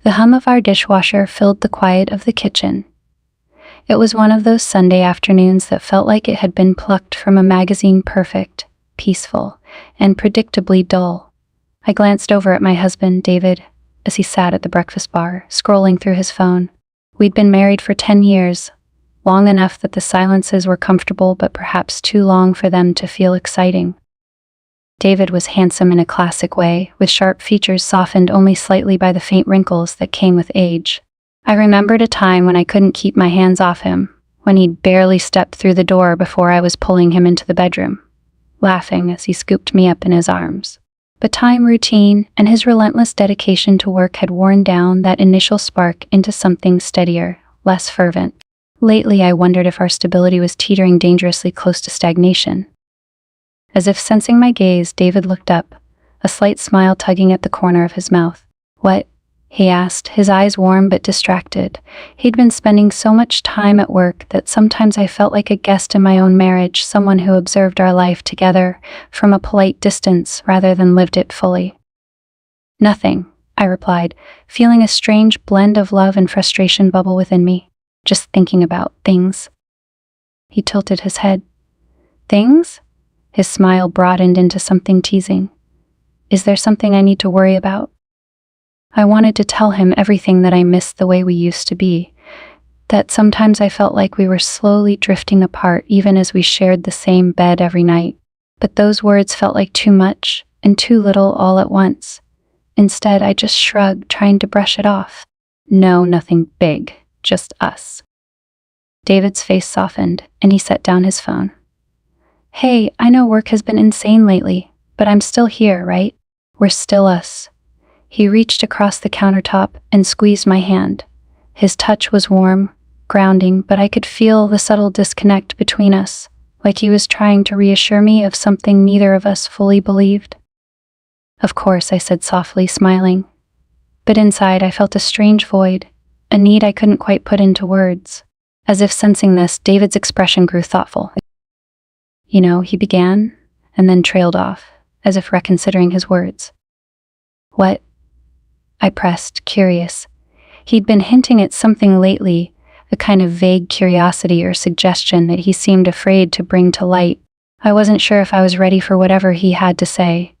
The hum of our dishwasher filled the quiet of the kitchen. It was one of those Sunday afternoons that felt like it had been plucked from a magazine, perfect, peaceful, and predictably dull. I glanced over at my husband, David, as he sat at the breakfast bar, scrolling through his phone. We'd been married for 10 years, long enough that the silences were comfortable but perhaps too long for them to feel exciting. David was handsome in a classic way, with sharp features softened only slightly by the faint wrinkles that came with age. I remembered a time when I couldn't keep my hands off him, when he'd barely stepped through the door before I was pulling him into the bedroom, laughing as he scooped me up in his arms. But time, routine, and his relentless dedication to work had worn down that initial spark into something steadier, less fervent. Lately, I wondered if our stability was teetering dangerously close to stagnation. As if sensing my gaze, David looked up, a slight smile tugging at the corner of his mouth. "What?" he asked, his eyes warm but distracted. He'd been spending so much time at work that sometimes I felt like a guest in my own marriage, someone who observed our life together from a polite distance rather than lived it fully. "Nothing," I replied, feeling a strange blend of love and frustration bubble within me. "Just thinking about things." He tilted his head. "Things?" His smile broadened into something teasing. "Is there something I need to worry about?" I wanted to tell him everything, that I missed the way we used to be, that sometimes I felt like we were slowly drifting apart even as we shared the same bed every night. But those words felt like too much and too little all at once. Instead, I just shrugged, trying to brush it off. "No, nothing big, just us." David's face softened, and he set down his phone. "Hey, I know work has been insane lately, but I'm still here, right? We're still us." He reached across the countertop and squeezed my hand. His touch was warm, grounding, but I could feel the subtle disconnect between us, like he was trying to reassure me of something neither of us fully believed. "Of course," I said softly, smiling. But inside I felt a strange void, a need I couldn't quite put into words. As if sensing this, David's expression grew thoughtful. "You know," he began, and then trailed off, as if reconsidering his words. "What?" I pressed, curious. He'd been hinting at something lately, a kind of vague curiosity or suggestion that he seemed afraid to bring to light. I wasn't sure if I was ready for whatever he had to say,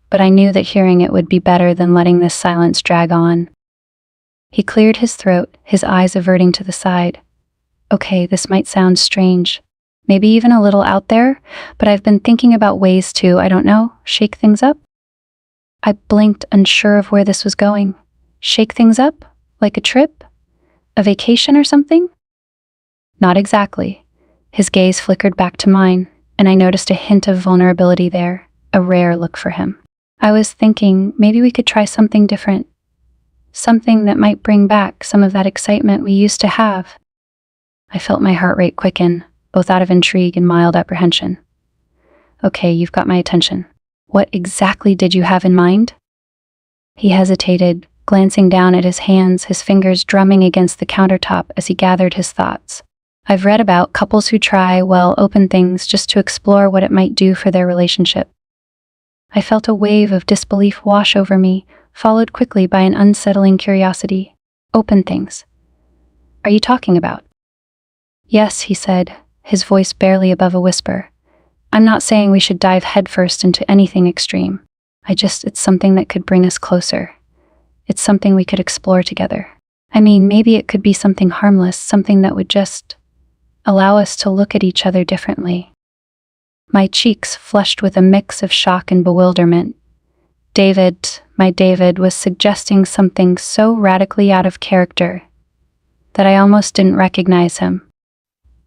but I knew that hearing it would be better than letting this silence drag on. He cleared his throat, his eyes averting to the side. "Okay, this might sound strange, maybe even a little out there, but I've been thinking about ways to, I don't know, shake things up." I blinked, unsure of where this was going. Shake things up? Like a trip? A vacation or something? Not exactly. His gaze flickered back to mine, and I noticed a hint of vulnerability there, a rare look for him. I was thinking maybe we could try something different. Something that might bring back some of that excitement we used to have. I felt my heart rate quicken, both out of intrigue and mild apprehension. "Okay, you've got my attention. What exactly did you have in mind?" He hesitated, glancing down at his hands, his fingers drumming against the countertop as he gathered his thoughts. "I've read about couples who try, well, open things just to explore what it might do for their relationship." I felt a wave of disbelief wash over me, followed quickly by an unsettling curiosity. "Open things? Are you talking about?" "Yes," he said, his voice barely above a whisper. "I'm not saying we should dive headfirst into anything extreme. It's something that could bring us closer. It's something we could explore together. I mean, maybe it could be something harmless, something that would just allow us to look at each other differently." My cheeks flushed with a mix of shock and bewilderment. My David, was suggesting something so radically out of character that I almost didn't recognize him.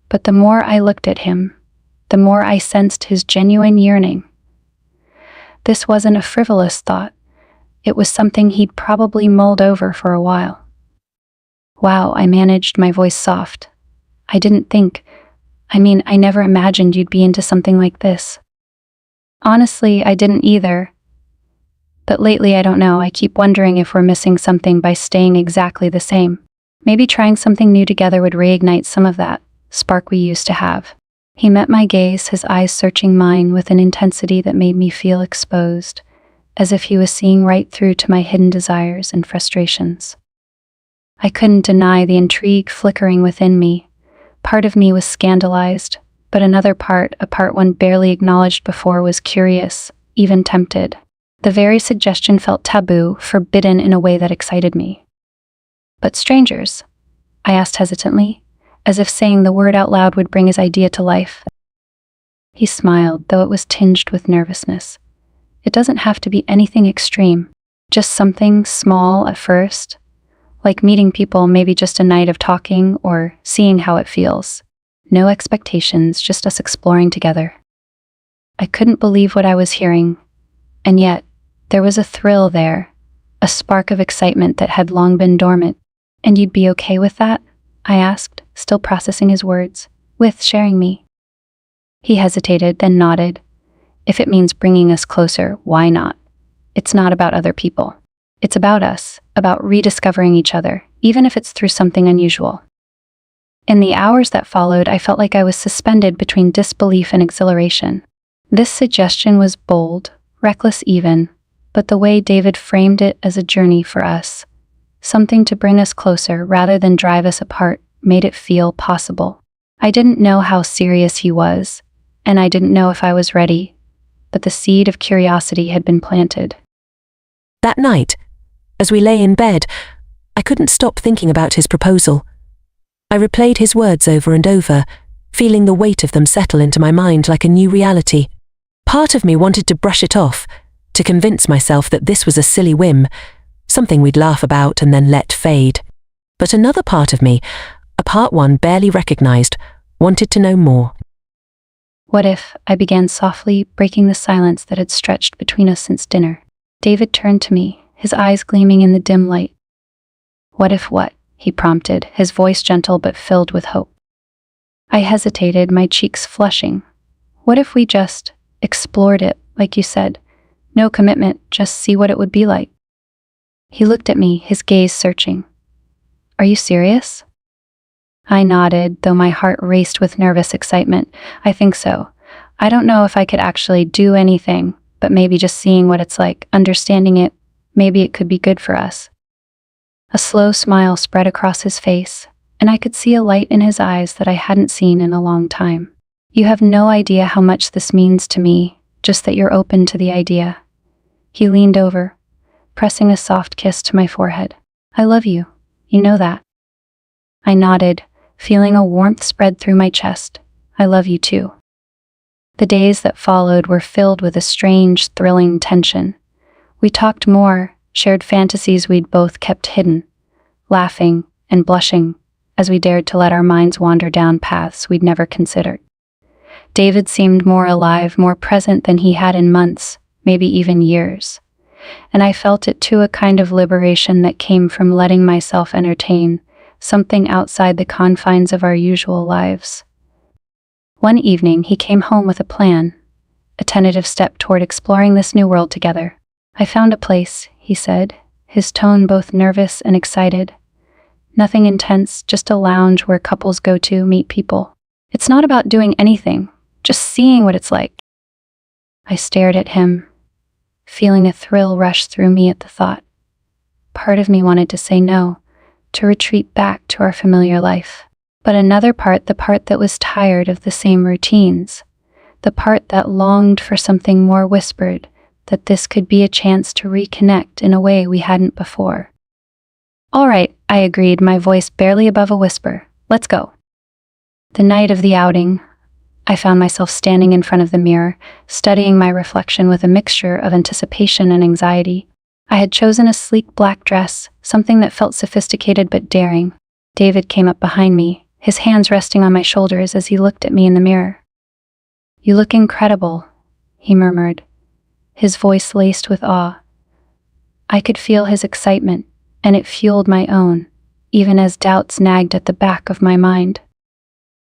But the more I looked at him, the more I sensed his genuine yearning. This wasn't a frivolous thought. It was something he'd probably mulled over for a while. "Wow," I managed, my voice soft. I never imagined you'd be into something like this." "Honestly, I didn't either. But lately, I don't know, I keep wondering if we're missing something by staying exactly the same. Maybe trying something new together would reignite some of that spark we used to have." He met my gaze, his eyes searching mine with an intensity that made me feel exposed, as if he was seeing right through to my hidden desires and frustrations. I couldn't deny the intrigue flickering within me. Part of me was scandalized, but another part, a part one barely acknowledged before, was curious, even tempted. The very suggestion felt taboo, forbidden in a way that excited me. "But strangers?" I asked hesitantly, as if saying the word out loud would bring his idea to life. He smiled, though it was tinged with nervousness. "It doesn't have to be anything extreme, just something small at first, like meeting people, maybe just a night of talking or seeing how it feels. No expectations, just us exploring together." I couldn't believe what I was hearing, and yet there was a thrill there, a spark of excitement that had long been dormant. "And you'd be okay with that?" I asked, still processing his words. "With sharing me?" He hesitated, then nodded. "If it means bringing us closer, why not? It's not about other people. It's about us, about rediscovering each other, even if it's through something unusual." In the hours that followed, I felt like I was suspended between disbelief and exhilaration. This suggestion was bold, reckless even, but the way David framed it as a journey for us, something to bring us closer rather than drive us apart, made it feel possible. I didn't know how serious he was, and I didn't know if I was ready, but the seed of curiosity had been planted. That night, as we lay in bed, I couldn't stop thinking about his proposal. I replayed his words over and over, feeling the weight of them settle into my mind like a new reality. Part of me wanted to brush it off, to convince myself that this was a silly whim, something we'd laugh about and then let fade. But another part of me, a part one barely recognized, wanted to know more. "What if," I began softly, breaking the silence that had stretched between us since dinner. David turned to me, his eyes gleaming in the dim light. "What if what?" he prompted, his voice gentle but filled with hope. I hesitated, my cheeks flushing. "What if we just explored it, like you said? No commitment, just see what it would be like." He looked at me, his gaze searching. "Are you serious?" I nodded, though my heart raced with nervous excitement. "I think so. I don't know if I could actually do anything, but maybe just seeing what it's like, understanding it, maybe it could be good for us." A slow smile spread across his face, and I could see a light in his eyes that I hadn't seen in a long time. "You have no idea how much this means to me, just that you're open to the idea." He leaned over, pressing a soft kiss to my forehead. "I love you. You know that." I nodded, feeling a warmth spread through my chest. "I love you too." The days that followed were filled with a strange, thrilling tension. We talked more, shared fantasies we'd both kept hidden, laughing and blushing as we dared to let our minds wander down paths we'd never considered. David seemed more alive, more present than he had in months, maybe even years. And I felt it too, a kind of liberation that came from letting myself entertain something outside the confines of our usual lives. One evening, he came home with a plan, a tentative step toward exploring this new world together. "I found a place," he said, his tone both nervous and excited. "Nothing intense, just a lounge where couples go to meet people. It's not about doing anything, just seeing what it's like." I stared at him, feeling a thrill rush through me at the thought. Part of me wanted to say no, to retreat back to our familiar life. But another part, the part that was tired of the same routines, the part that longed for something more, whispered that this could be a chance to reconnect in a way we hadn't before. "All right," I agreed, my voice barely above a whisper. "Let's go." The night of the outing, I found myself standing in front of the mirror, studying my reflection with a mixture of anticipation and anxiety. I had chosen a sleek black dress, something that felt sophisticated but daring. David came up behind me, his hands resting on my shoulders as he looked at me in the mirror. "You look incredible," he murmured, his voice laced with awe. I could feel his excitement, and it fueled my own, even as doubts nagged at the back of my mind.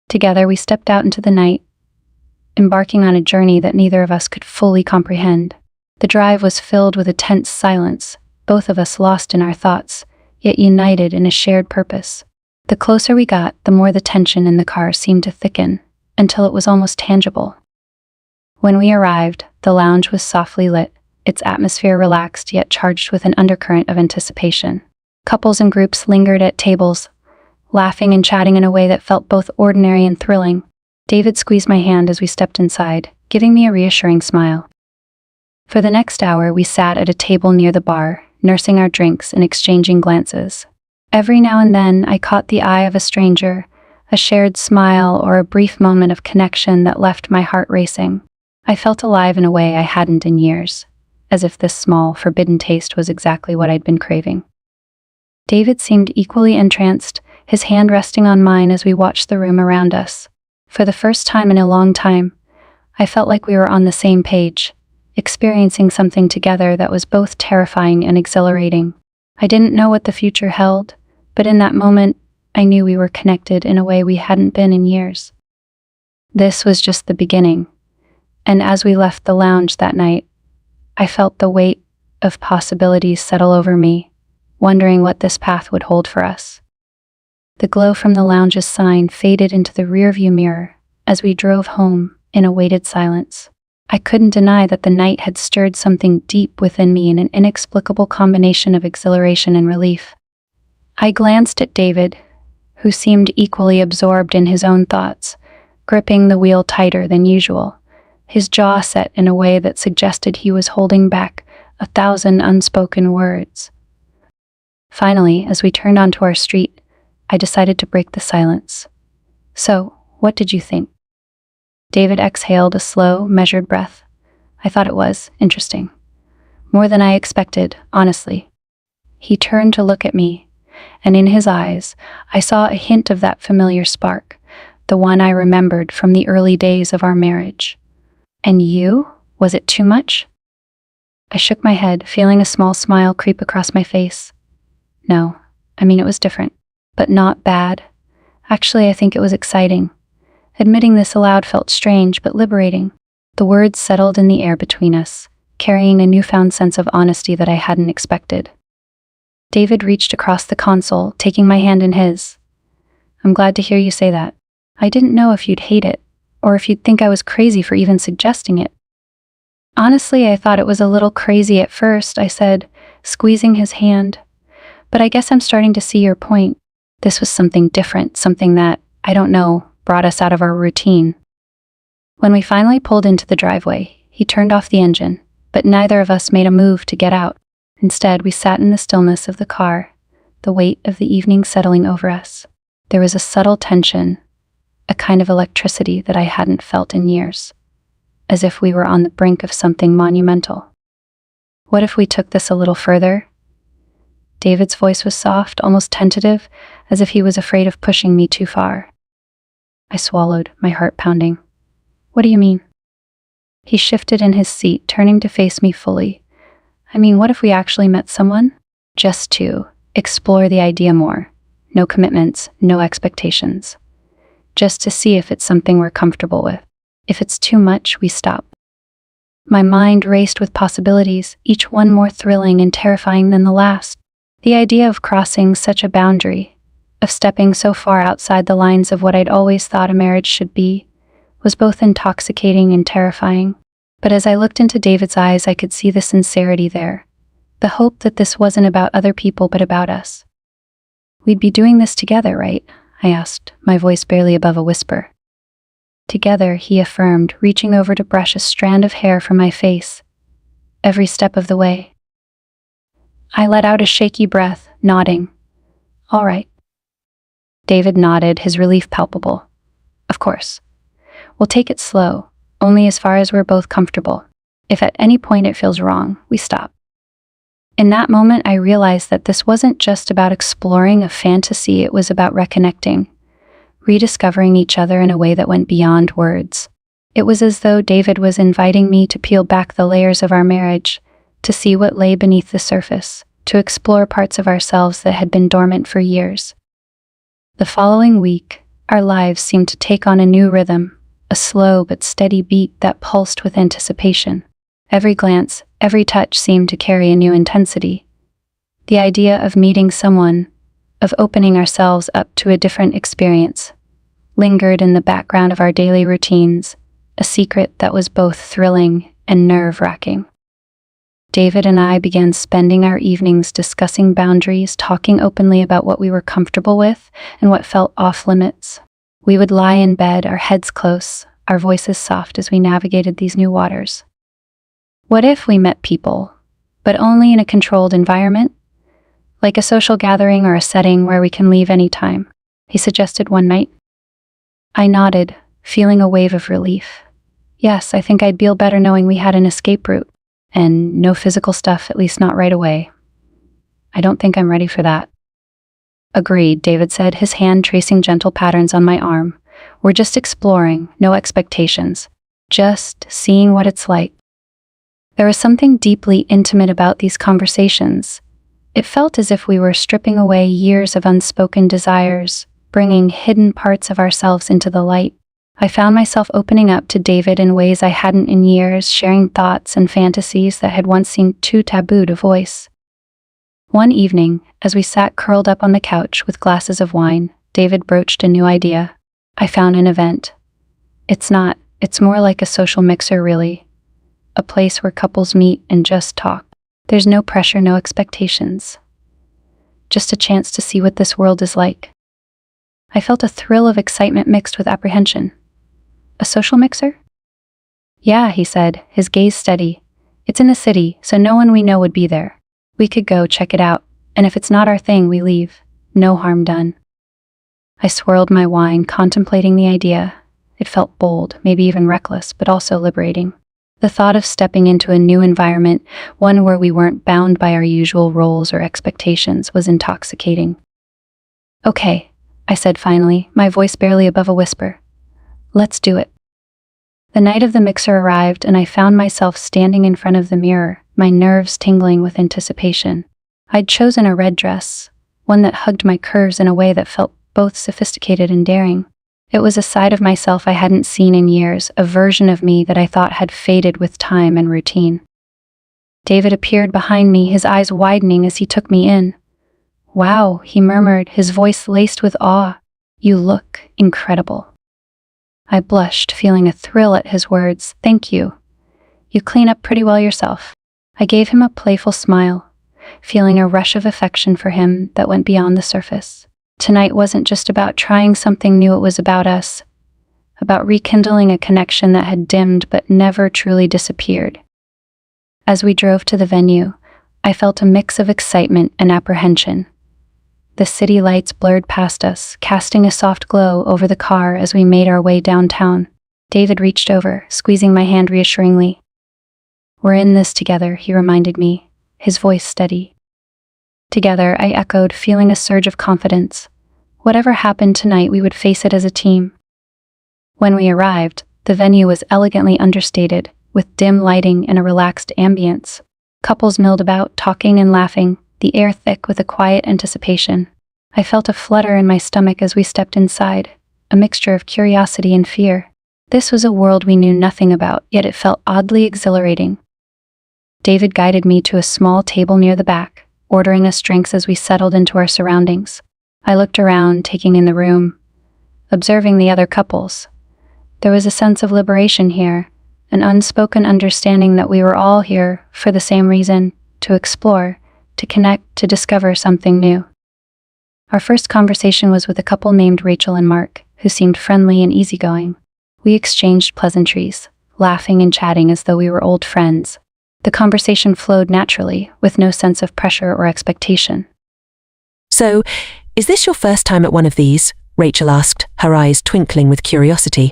Together we stepped out into the night, embarking on a journey that neither of us could fully comprehend. The drive was filled with a tense silence, both of us lost in our thoughts, yet united in a shared purpose. The closer we got, the more the tension in the car seemed to thicken, until it was almost tangible. When we arrived, the lounge was softly lit, its atmosphere relaxed yet charged with an undercurrent of anticipation. Couples and groups lingered at tables, laughing and chatting in a way that felt both ordinary and thrilling. David squeezed my hand as we stepped inside, giving me a reassuring smile. For the next hour, we sat at a table near the bar, nursing our drinks and exchanging glances. Every now and then, I caught the eye of a stranger, a shared smile or a brief moment of connection that left my heart racing. I felt alive in a way I hadn't in years, as if this small, forbidden taste was exactly what I'd been craving. David seemed equally entranced, his hand resting on mine as we watched the room around us. For the first time in a long time, I felt like we were on the same page, experiencing something together that was both terrifying and exhilarating. I didn't know what the future held, but in that moment, I knew we were connected in a way we hadn't been in years. This was just the beginning, and as we left the lounge that night, I felt the weight of possibilities settle over me, wondering what this path would hold for us. The glow from the lounge's sign faded into the rearview mirror as we drove home in a weighted silence. I couldn't deny that the night had stirred something deep within me in an inexplicable combination of exhilaration and relief. I glanced at David, who seemed equally absorbed in his own thoughts, gripping the wheel tighter than usual, his jaw set in a way that suggested he was holding back 1,000 unspoken words. Finally, as we turned onto our street, I decided to break the silence. "So, what did you think?" David exhaled a slow, measured breath. I thought it was interesting. More than I expected, honestly. He turned to look at me, and in his eyes, I saw a hint of that familiar spark, the one I remembered from the early days of our marriage. "And you? Was it too much?" I shook my head, feeling a small smile creep across my face. No, it was different, but not bad. Actually, I think it was exciting. Admitting this aloud felt strange but liberating. The words settled in the air between us, carrying a newfound sense of honesty that I hadn't expected. David reached across the console, taking my hand in his. "I'm glad to hear you say that. I didn't know if you'd hate it, or if you'd think I was crazy for even suggesting it." "Honestly, I thought it was a little crazy at first," I said, squeezing his hand. "But I guess I'm starting to see your point. This was something different, something that, I don't know, brought us out of our routine." When we finally pulled into the driveway, he turned off the engine, but neither of us made a move to get out. Instead, we sat in the stillness of the car, the weight of the evening settling over us. There was a subtle tension, a kind of electricity that I hadn't felt in years, as if we were on the brink of something monumental. "What if we took this a little further?" David's voice was soft, almost tentative, as if he was afraid of pushing me too far. I swallowed, my heart pounding. "What do you mean?" He shifted in his seat, turning to face me fully. What if we actually met someone? Just to explore the idea more. No commitments, no expectations. Just to see if it's something we're comfortable with. If it's too much, we stop. My mind raced with possibilities, each one more thrilling and terrifying than the last. The idea of crossing such a boundary, of stepping so far outside the lines of what I'd always thought a marriage should be, was both intoxicating and terrifying. But as I looked into David's eyes, I could see the sincerity there, the hope that this wasn't about other people but about us. "We'd be doing this together, right?" I asked, my voice barely above a whisper. "Together," he affirmed, reaching over to brush a strand of hair from my face. "Every step of the way." I let out a shaky breath, nodding. "All right." David nodded, his relief palpable. "Of course. We'll take it slow, only as far as we're both comfortable. If at any point it feels wrong, we stop." In that moment, I realized that this wasn't just about exploring a fantasy, it was about reconnecting, rediscovering each other in a way that went beyond words. It was as though David was inviting me to peel back the layers of our marriage, to see what lay beneath the surface, to explore parts of ourselves that had been dormant for years. The following week, our lives seemed to take on a new rhythm, a slow but steady beat that pulsed with anticipation. Every glance, every touch seemed to carry a new intensity. The idea of meeting someone, of opening ourselves up to a different experience, lingered in the background of our daily routines, a secret that was both thrilling and nerve-wracking. David and I began spending our evenings discussing boundaries, talking openly about what we were comfortable with and what felt off limits. We would lie in bed, our heads close, our voices soft as we navigated these new waters. What if we met people, but only in a controlled environment? Like a social gathering or a setting where we can leave anytime, he suggested one night. I nodded, feeling a wave of relief. Yes, I think I'd feel better knowing we had an escape route. And no physical stuff, at least not right away. I don't think I'm ready for that. Agreed, David said, his hand tracing gentle patterns on my arm. We're just exploring, no expectations. Just seeing what it's like. There was something deeply intimate about these conversations. It felt as if we were stripping away years of unspoken desires, bringing hidden parts of ourselves into the light. I found myself opening up to David in ways I hadn't in years, sharing thoughts and fantasies that had once seemed too taboo to voice. One evening, as we sat curled up on the couch with glasses of wine, David broached a new idea. I found an event. It's more like a social mixer, really. A place where couples meet and just talk. There's no pressure, no expectations. Just a chance to see what this world is like. I felt a thrill of excitement mixed with apprehension. A social mixer? Yeah, he said, his gaze steady. It's in the city, so no one we know would be there. We could go check it out, and if it's not our thing, we leave. No harm done. I swirled my wine, contemplating the idea. It felt bold, maybe even reckless, but also liberating. The thought of stepping into a new environment, one where we weren't bound by our usual roles or expectations, was intoxicating. Okay, I said finally, my voice barely above a whisper. Let's do it. The night of the mixer arrived, and I found myself standing in front of the mirror, my nerves tingling with anticipation. I'd chosen a red dress, one that hugged my curves in a way that felt both sophisticated and daring. It was a side of myself I hadn't seen in years, a version of me that I thought had faded with time and routine. David appeared behind me, his eyes widening as he took me in. Wow, he murmured, his voice laced with awe. You look incredible. I blushed, feeling a thrill at his words. Thank you. You clean up pretty well yourself. I gave him a playful smile, feeling a rush of affection for him that went beyond the surface. Tonight wasn't just about trying something new, it was about us, about rekindling a connection that had dimmed but never truly disappeared. As we drove to the venue, I felt a mix of excitement and apprehension. The city lights blurred past us, casting a soft glow over the car as we made our way downtown. David reached over, squeezing my hand reassuringly. We're in this together, he reminded me, his voice steady. Together, I echoed, feeling a surge of confidence. Whatever happened tonight, we would face it as a team. When we arrived, the venue was elegantly understated, with dim lighting and a relaxed ambience. Couples milled about, talking and laughing, the air thick with a quiet anticipation. I felt a flutter in my stomach as we stepped inside, a mixture of curiosity and fear. This was a world we knew nothing about, yet it felt oddly exhilarating. David guided me to a small table near the back, ordering us drinks as we settled into our surroundings. I looked around, taking in the room, observing the other couples. There was a sense of liberation here, an unspoken understanding that we were all here for the same reason, to explore, to connect, to discover something new. Our first conversation was with a couple named Rachel and Mark, who seemed friendly and easygoing. We exchanged pleasantries, laughing and chatting as though we were old friends. The conversation flowed naturally, with no sense of pressure or expectation. So, is this your first time at one of these? Rachel asked, her eyes twinkling with curiosity.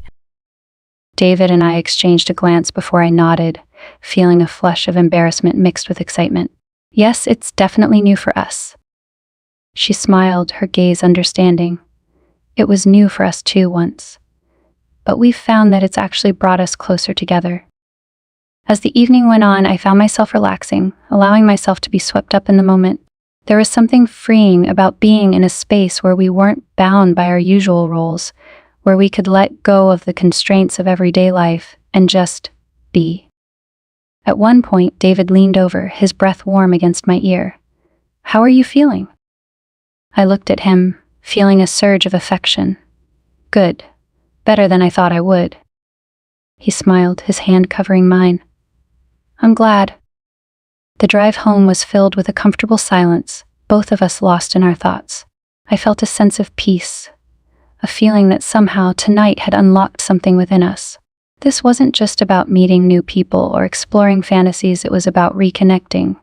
David and I exchanged a glance before I nodded, feeling a flush of embarrassment mixed with excitement. Yes, it's definitely new for us. She smiled, her gaze understanding. It was new for us too once. But we've found that it's actually brought us closer together. As the evening went on, I found myself relaxing, allowing myself to be swept up in the moment. There was something freeing about being in a space where we weren't bound by our usual roles, where we could let go of the constraints of everyday life and just be. At one point, David leaned over, his breath warm against my ear. How are you feeling? I looked at him, feeling a surge of affection. Good. Better than I thought I would. He smiled, his hand covering mine. I'm glad. The drive home was filled with a comfortable silence, both of us lost in our thoughts. I felt a sense of peace, a feeling that somehow tonight had unlocked something within us. This wasn't just about meeting new people or exploring fantasies, it was about reconnecting,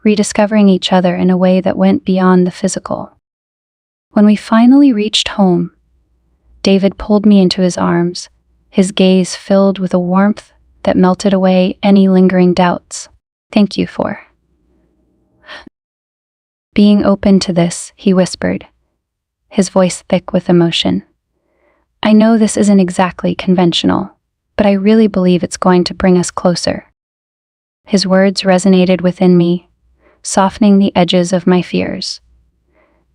rediscovering each other in a way that went beyond the physical. When we finally reached home, David pulled me into his arms, his gaze filled with a warmth that melted away any lingering doubts. "Thank you for being open to this," he whispered, his voice thick with emotion. "I know this isn't exactly conventional, but I really believe it's going to bring us closer." His words resonated within me, softening the edges of my fears.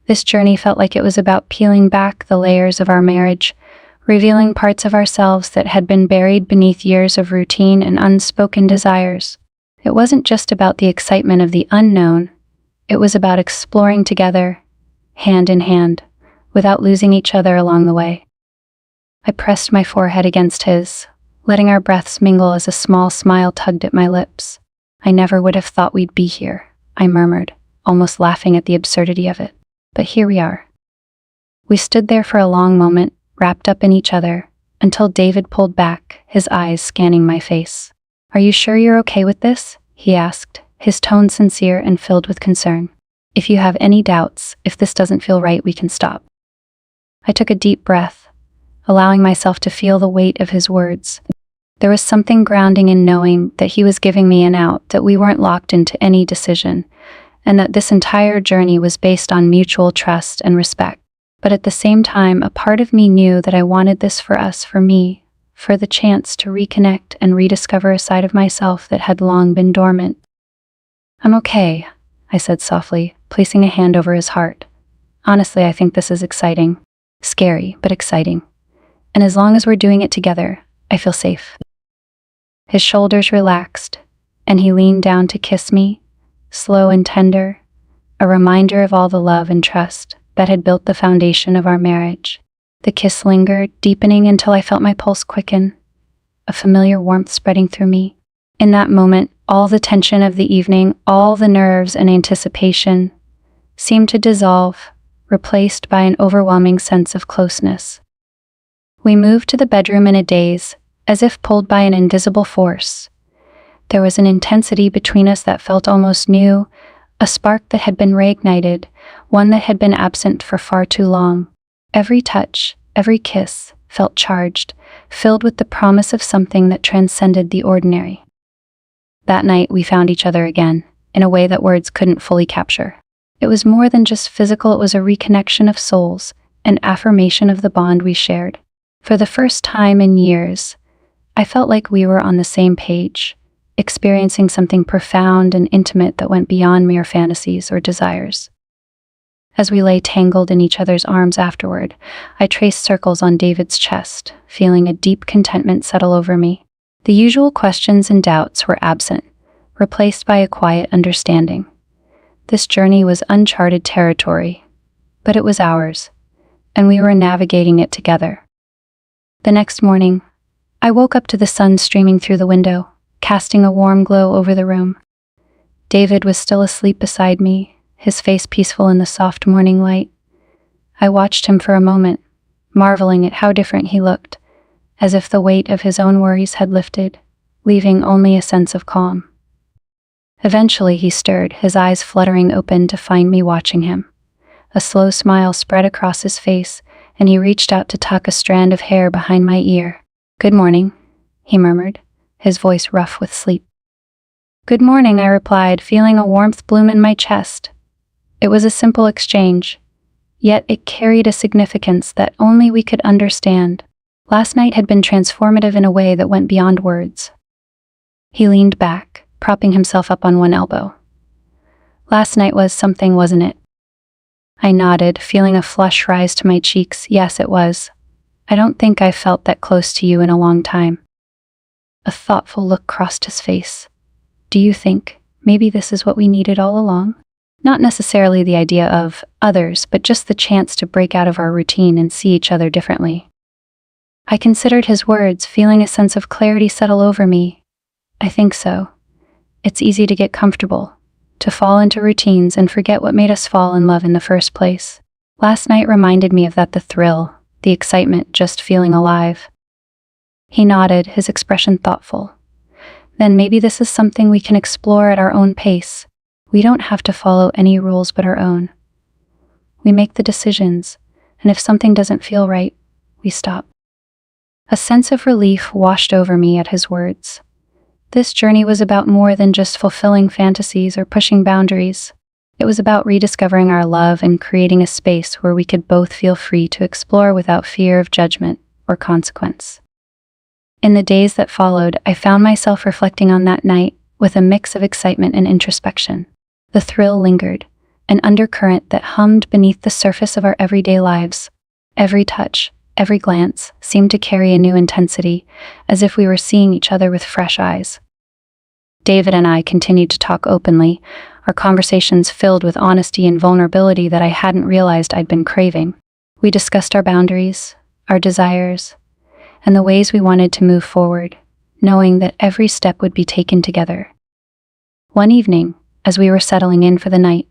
This journey felt like it was about peeling back the layers of our marriage, revealing parts of ourselves that had been buried beneath years of routine and unspoken desires. It wasn't just about the excitement of the unknown, it was about exploring together, hand in hand, without losing each other along the way. I pressed my forehead against his, letting our breaths mingle as a small smile tugged at my lips. "I never would have thought we'd be here," I murmured, almost laughing at the absurdity of it. But here we are. We stood there for a long moment, wrapped up in each other, until David pulled back, his eyes scanning my face. "Are you sure you're okay with this?" he asked, his tone sincere and filled with concern. "If you have any doubts, if this doesn't feel right, we can stop." I took a deep breath, allowing myself to feel the weight of his words. There was something grounding in knowing that he was giving me an out, that we weren't locked into any decision, and that this entire journey was based on mutual trust and respect. But at the same time, a part of me knew that I wanted this for us, for me, for the chance to reconnect and rediscover a side of myself that had long been dormant. "I'm okay," I said softly, placing a hand over his heart. "Honestly, I think this is exciting. Scary, but exciting. And as long as we're doing it together, I feel safe." His shoulders relaxed, and he leaned down to kiss me, slow and tender, a reminder of all the love and trust that had built the foundation of our marriage. The kiss lingered, deepening until I felt my pulse quicken, a familiar warmth spreading through me. In that moment, all the tension of the evening, all the nerves and anticipation, seemed to dissolve, replaced by an overwhelming sense of closeness. We moved to the bedroom in a daze, as if pulled by an invisible force. There was an intensity between us that felt almost new, a spark that had been reignited, one that had been absent for far too long. Every touch, every kiss, felt charged, filled with the promise of something that transcended the ordinary. That night we found each other again, in a way that words couldn't fully capture. It was more than just physical, it was a reconnection of souls, an affirmation of the bond we shared. For the first time in years, I felt like we were on the same page, experiencing something profound and intimate that went beyond mere fantasies or desires. As we lay tangled in each other's arms afterward, I traced circles on David's chest, feeling a deep contentment settle over me. The usual questions and doubts were absent, replaced by a quiet understanding. This journey was uncharted territory, but it was ours, and we were navigating it together. The next morning, I woke up to the sun streaming through the window, casting a warm glow over the room. David was still asleep beside me, his face peaceful in the soft morning light. I watched him for a moment, marveling at how different he looked, as if the weight of his own worries had lifted, leaving only a sense of calm. Eventually he stirred, his eyes fluttering open to find me watching him. A slow smile spread across his face, and he reached out to tuck a strand of hair behind my ear. "Good morning," he murmured, his voice rough with sleep. "Good morning," I replied, feeling a warmth bloom in my chest. It was a simple exchange, yet it carried a significance that only we could understand. Last night had been transformative in a way that went beyond words. He leaned back, propping himself up on one elbow. "Last night was something, wasn't it?" I nodded, feeling a flush rise to my cheeks. "Yes, it was. I don't think I've felt that close to you in a long time." A thoughtful look crossed his face. "Do you think maybe this is what we needed all along? Not necessarily the idea of others, but just the chance to break out of our routine and see each other differently." I considered his words, feeling a sense of clarity settle over me. "I think so. It's easy to get comfortable, to fall into routines and forget what made us fall in love in the first place. Last night reminded me of that, the thrill, the excitement, just feeling alive. He nodded, his expression thoughtful. Then maybe this is something we can explore at our own pace. We don't have to follow any rules but our own. We make the decisions, and if something doesn't feel right, we stop. A sense of relief washed over me at his words. This journey was about more than just fulfilling fantasies or pushing boundaries. It was about rediscovering our love and creating a space where we could both feel free to explore without fear of judgment or consequence. In the days that followed, I found myself reflecting on that night with a mix of excitement and introspection. The thrill lingered, an undercurrent that hummed beneath the surface of our everyday lives. Every touch, every glance seemed to carry a new intensity, as if we were seeing each other with fresh eyes. David and I continued to talk openly, our conversations filled with honesty and vulnerability that I hadn't realized I'd been craving. We discussed our boundaries, our desires, and the ways we wanted to move forward, knowing that every step would be taken together. One evening, as we were settling in for the night,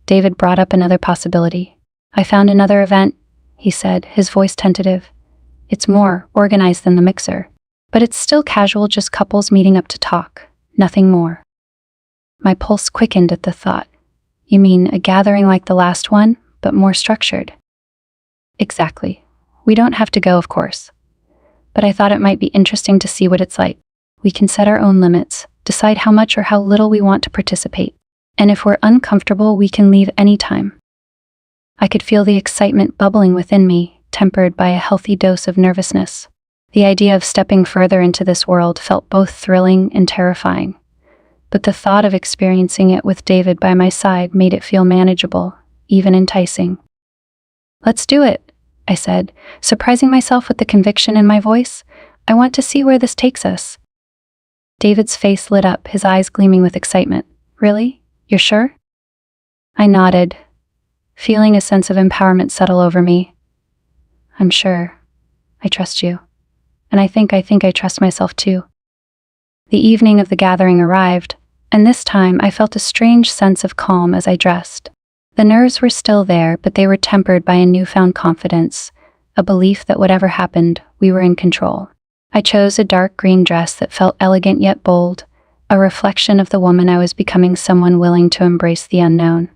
David brought up another possibility. "I found another event," he said, his voice tentative. "It's more organized than the Mixer, but it's still casual, just couples meeting up to talk, nothing more." My pulse quickened at the thought. "You mean a gathering like the last one, but more structured?" "Exactly. We don't have to go, of course. But I thought it might be interesting to see what it's like. We can set our own limits, decide how much or how little we want to participate, and if we're uncomfortable, we can leave anytime." I could feel the excitement bubbling within me, tempered by a healthy dose of nervousness. The idea of stepping further into this world felt both thrilling and terrifying, but the thought of experiencing it with David by my side made it feel manageable, even enticing. "Let's do it," I said, surprising myself with the conviction in my voice. "I want to see where this takes us." David's face lit up, his eyes gleaming with excitement. "Really? You're sure?" I nodded, feeling a sense of empowerment settle over me. "I'm sure. I trust you. And I think I trust myself too." The evening of the gathering arrived, and this time I felt a strange sense of calm as I dressed. The nerves were still there, but they were tempered by a newfound confidence, a belief that whatever happened, we were in control. I chose a dark green dress that felt elegant yet bold, a reflection of the woman I was becoming, someone willing to embrace the unknown.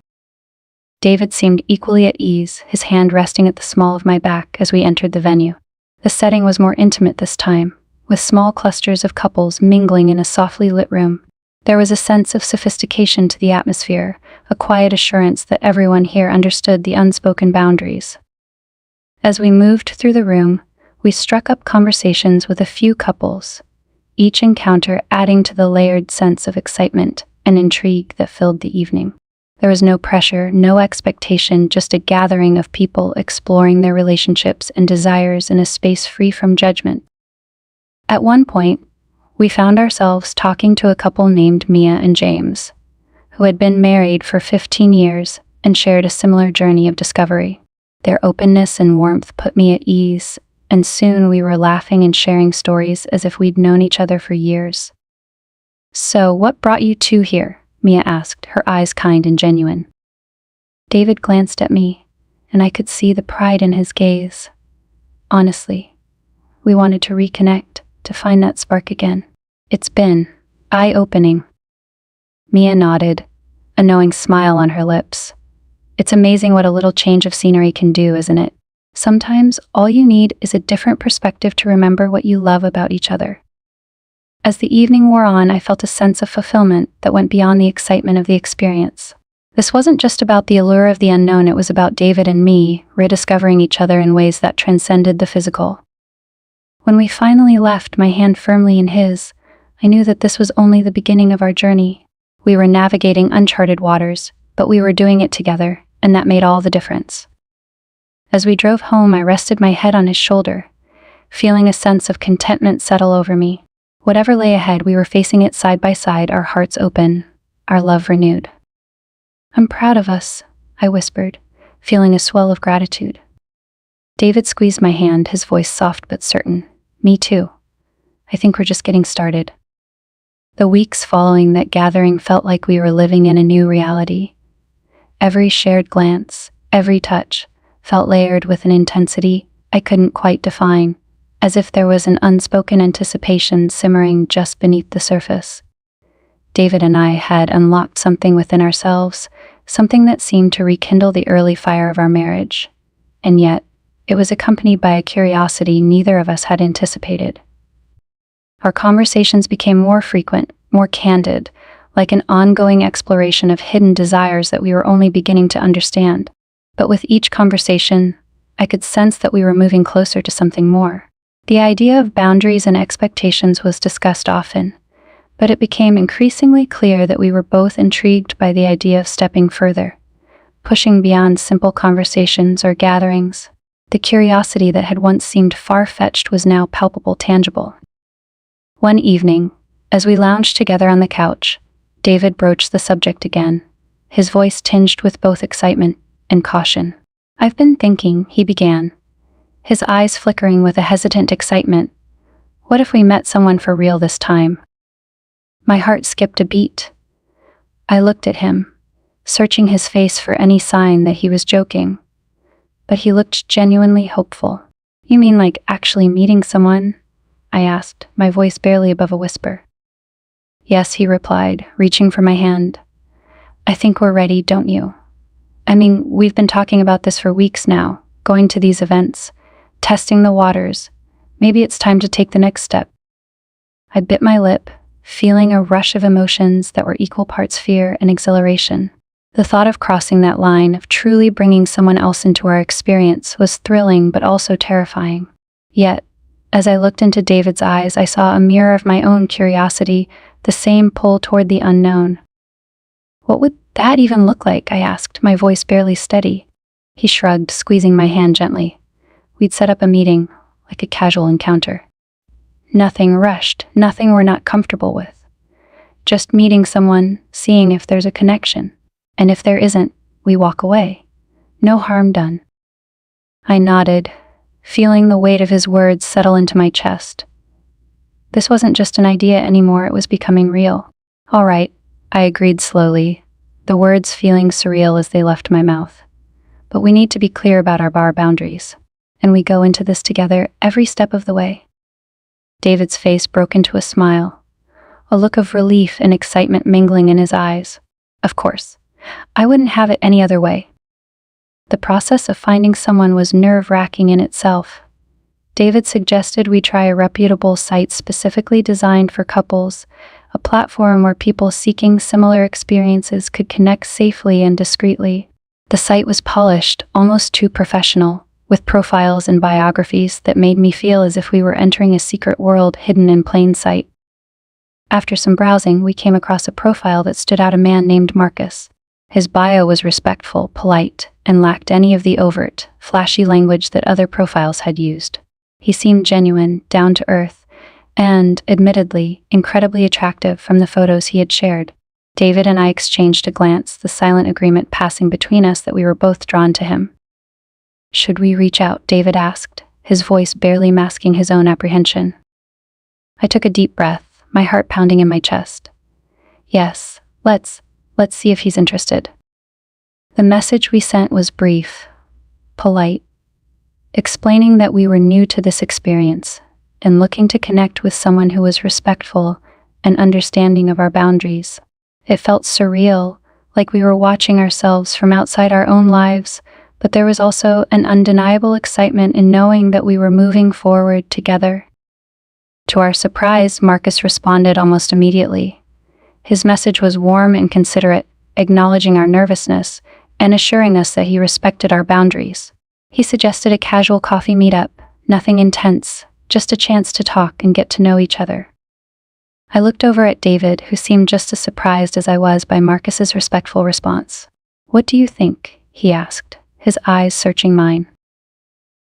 David seemed equally at ease, his hand resting at the small of my back as we entered the venue. The setting was more intimate this time, with small clusters of couples mingling in a softly lit room. There was a sense of sophistication to the atmosphere, a quiet assurance that everyone here understood the unspoken boundaries. As we moved through the room, we struck up conversations with a few couples, each encounter adding to the layered sense of excitement and intrigue that filled the evening. There was no pressure, no expectation, just a gathering of people exploring their relationships and desires in a space free from judgment. At one point, we found ourselves talking to a couple named Mia and James, who had been married for 15 years and shared a similar journey of discovery. Their openness and warmth put me at ease, and soon we were laughing and sharing stories as if we'd known each other for years. "So, what brought you two here?" Mia asked, her eyes kind and genuine. David glanced at me, and I could see the pride in his gaze. "Honestly, we wanted to reconnect, to find that spark again. It's been eye-opening." Mia nodded, a knowing smile on her lips. "It's amazing what a little change of scenery can do, isn't it? Sometimes all you need is a different perspective to remember what you love about each other." As the evening wore on, I felt a sense of fulfillment that went beyond the excitement of the experience. This wasn't just about the allure of the unknown, it was about David and me rediscovering each other in ways that transcended the physical. When we finally left, my hand firmly in his, I knew that this was only the beginning of our journey. We were navigating uncharted waters, but we were doing it together, and that made all the difference. As we drove home, I rested my head on his shoulder, feeling a sense of contentment settle over me. Whatever lay ahead, we were facing it side by side, our hearts open, our love renewed. "I'm proud of us," I whispered, feeling a swell of gratitude. David squeezed my hand, his voice soft but certain. "Me too. I think we're just getting started." The weeks following that gathering felt like we were living in a new reality. Every shared glance, every touch, felt layered with an intensity I couldn't quite define, as if there was an unspoken anticipation simmering just beneath the surface. David and I had unlocked something within ourselves, something that seemed to rekindle the early fire of our marriage. And yet, it was accompanied by a curiosity neither of us had anticipated. Our conversations became more frequent, more candid, like an ongoing exploration of hidden desires that we were only beginning to understand. But with each conversation, I could sense that we were moving closer to something more. The idea of boundaries and expectations was discussed often, but it became increasingly clear that we were both intrigued by the idea of stepping further, pushing beyond simple conversations or gatherings. The curiosity that had once seemed far-fetched was now palpable, tangible. One evening, as we lounged together on the couch, David broached the subject again, his voice tinged with both excitement and caution. "I've been thinking," he began, his eyes flickering with a hesitant excitement. "What if we met someone for real this time?" My heart skipped a beat. I looked at him, searching his face for any sign that he was joking. But he looked genuinely hopeful. "You mean like actually meeting someone?" I asked, my voice barely above a whisper. "Yes," he replied, reaching for my hand. "I think we're ready, don't you? I mean, we've been talking about this for weeks now, going to these events, testing the waters. Maybe it's time to take the next step." I bit my lip, feeling a rush of emotions that were equal parts fear and exhilaration. The thought of crossing that line, of truly bringing someone else into our experience, was thrilling but also terrifying. Yet, as I looked into David's eyes, I saw a mirror of my own curiosity, the same pull toward the unknown. "What would that even look like?" I asked, my voice barely steady. He shrugged, squeezing my hand gently. "We'd set up a meeting, like a casual encounter. Nothing rushed, nothing we're not comfortable with. Just meeting someone, seeing if there's a connection. And if there isn't, we walk away. No harm done." I nodded, feeling the weight of his words settle into my chest. This wasn't just an idea anymore, it was becoming real. "All right," I agreed slowly, the words feeling surreal as they left my mouth. "But we need to be clear about our boundaries, and we go into this together every step of the way." David's face broke into a smile, a look of relief and excitement mingling in his eyes. "Of course. I wouldn't have it any other way." The process of finding someone was nerve-wracking in itself. David suggested we try a reputable site specifically designed for couples, a platform where people seeking similar experiences could connect safely and discreetly. The site was polished, almost too professional, with profiles and biographies that made me feel as if we were entering a secret world hidden in plain sight. After some browsing, we came across a profile that stood out: a man named Marcus. His bio was respectful, polite, and lacked any of the overt, flashy language that other profiles had used. He seemed genuine, down to earth, and, admittedly, incredibly attractive from the photos he had shared. David and I exchanged a glance, the silent agreement passing between us that we were both drawn to him. "Should we reach out?" David asked, his voice barely masking his own apprehension. I took a deep breath, my heart pounding in my chest. "Yes, let's see if he's interested." The message we sent was brief, polite, explaining that we were new to this experience and looking to connect with someone who was respectful and understanding of our boundaries. It felt surreal, like we were watching ourselves from outside our own lives, but there was also an undeniable excitement in knowing that we were moving forward together. To our surprise, Marcus responded almost immediately. His message was warm and considerate, acknowledging our nervousness and assuring us that he respected our boundaries. He suggested a casual coffee meetup, nothing intense, just a chance to talk and get to know each other. I looked over at David, who seemed just as surprised as I was by Marcus's respectful response. "What do you think?" he asked, his eyes searching mine.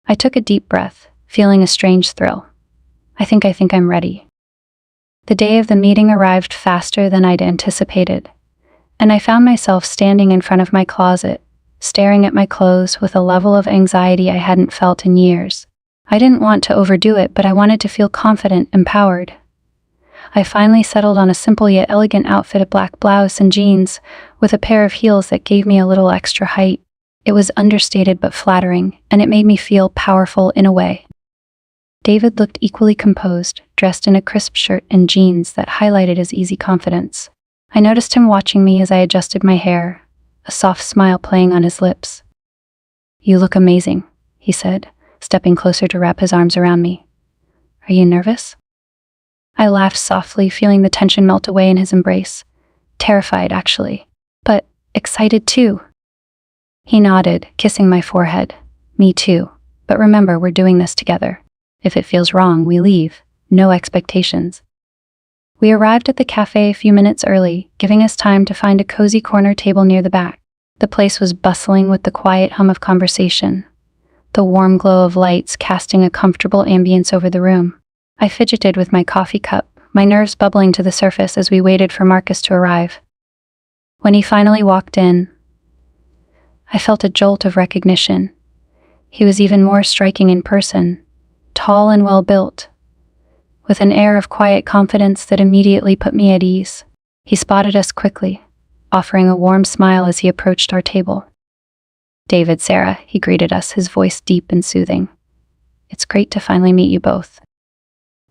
I took a deep breath, feeling a strange thrill. I think I'm ready." The day of the meeting arrived faster than I'd anticipated, and I found myself standing in front of my closet, staring at my clothes with a level of anxiety I hadn't felt in years. I didn't want to overdo it, but I wanted to feel confident, empowered. I finally settled on a simple yet elegant outfit, a black blouse and jeans, with a pair of heels that gave me a little extra height. It was understated but flattering, and it made me feel powerful in a way. David looked equally composed, dressed in a crisp shirt and jeans that highlighted his easy confidence. I noticed him watching me as I adjusted my hair, a soft smile playing on his lips. "You look amazing," he said, stepping closer to wrap his arms around me. "Are you nervous?" I laughed softly, feeling the tension melt away in his embrace. Terrified, actually, but excited too. He nodded, kissing my forehead. "Me too. But remember, we're doing this together. If it feels wrong, we leave. No expectations." We arrived at the cafe a few minutes early, giving us time to find a cozy corner table near the back. The place was bustling with the quiet hum of conversation, the warm glow of lights casting a comfortable ambience over the room. I fidgeted with my coffee cup, my nerves bubbling to the surface as we waited for Marcus to arrive. When he finally walked in, I felt a jolt of recognition. He was even more striking in person, tall and well-built, with an air of quiet confidence that immediately put me at ease. He spotted us quickly, offering a warm smile as he approached our table. "David, Sarah," he greeted us, his voice deep and soothing. "It's great to finally meet you both."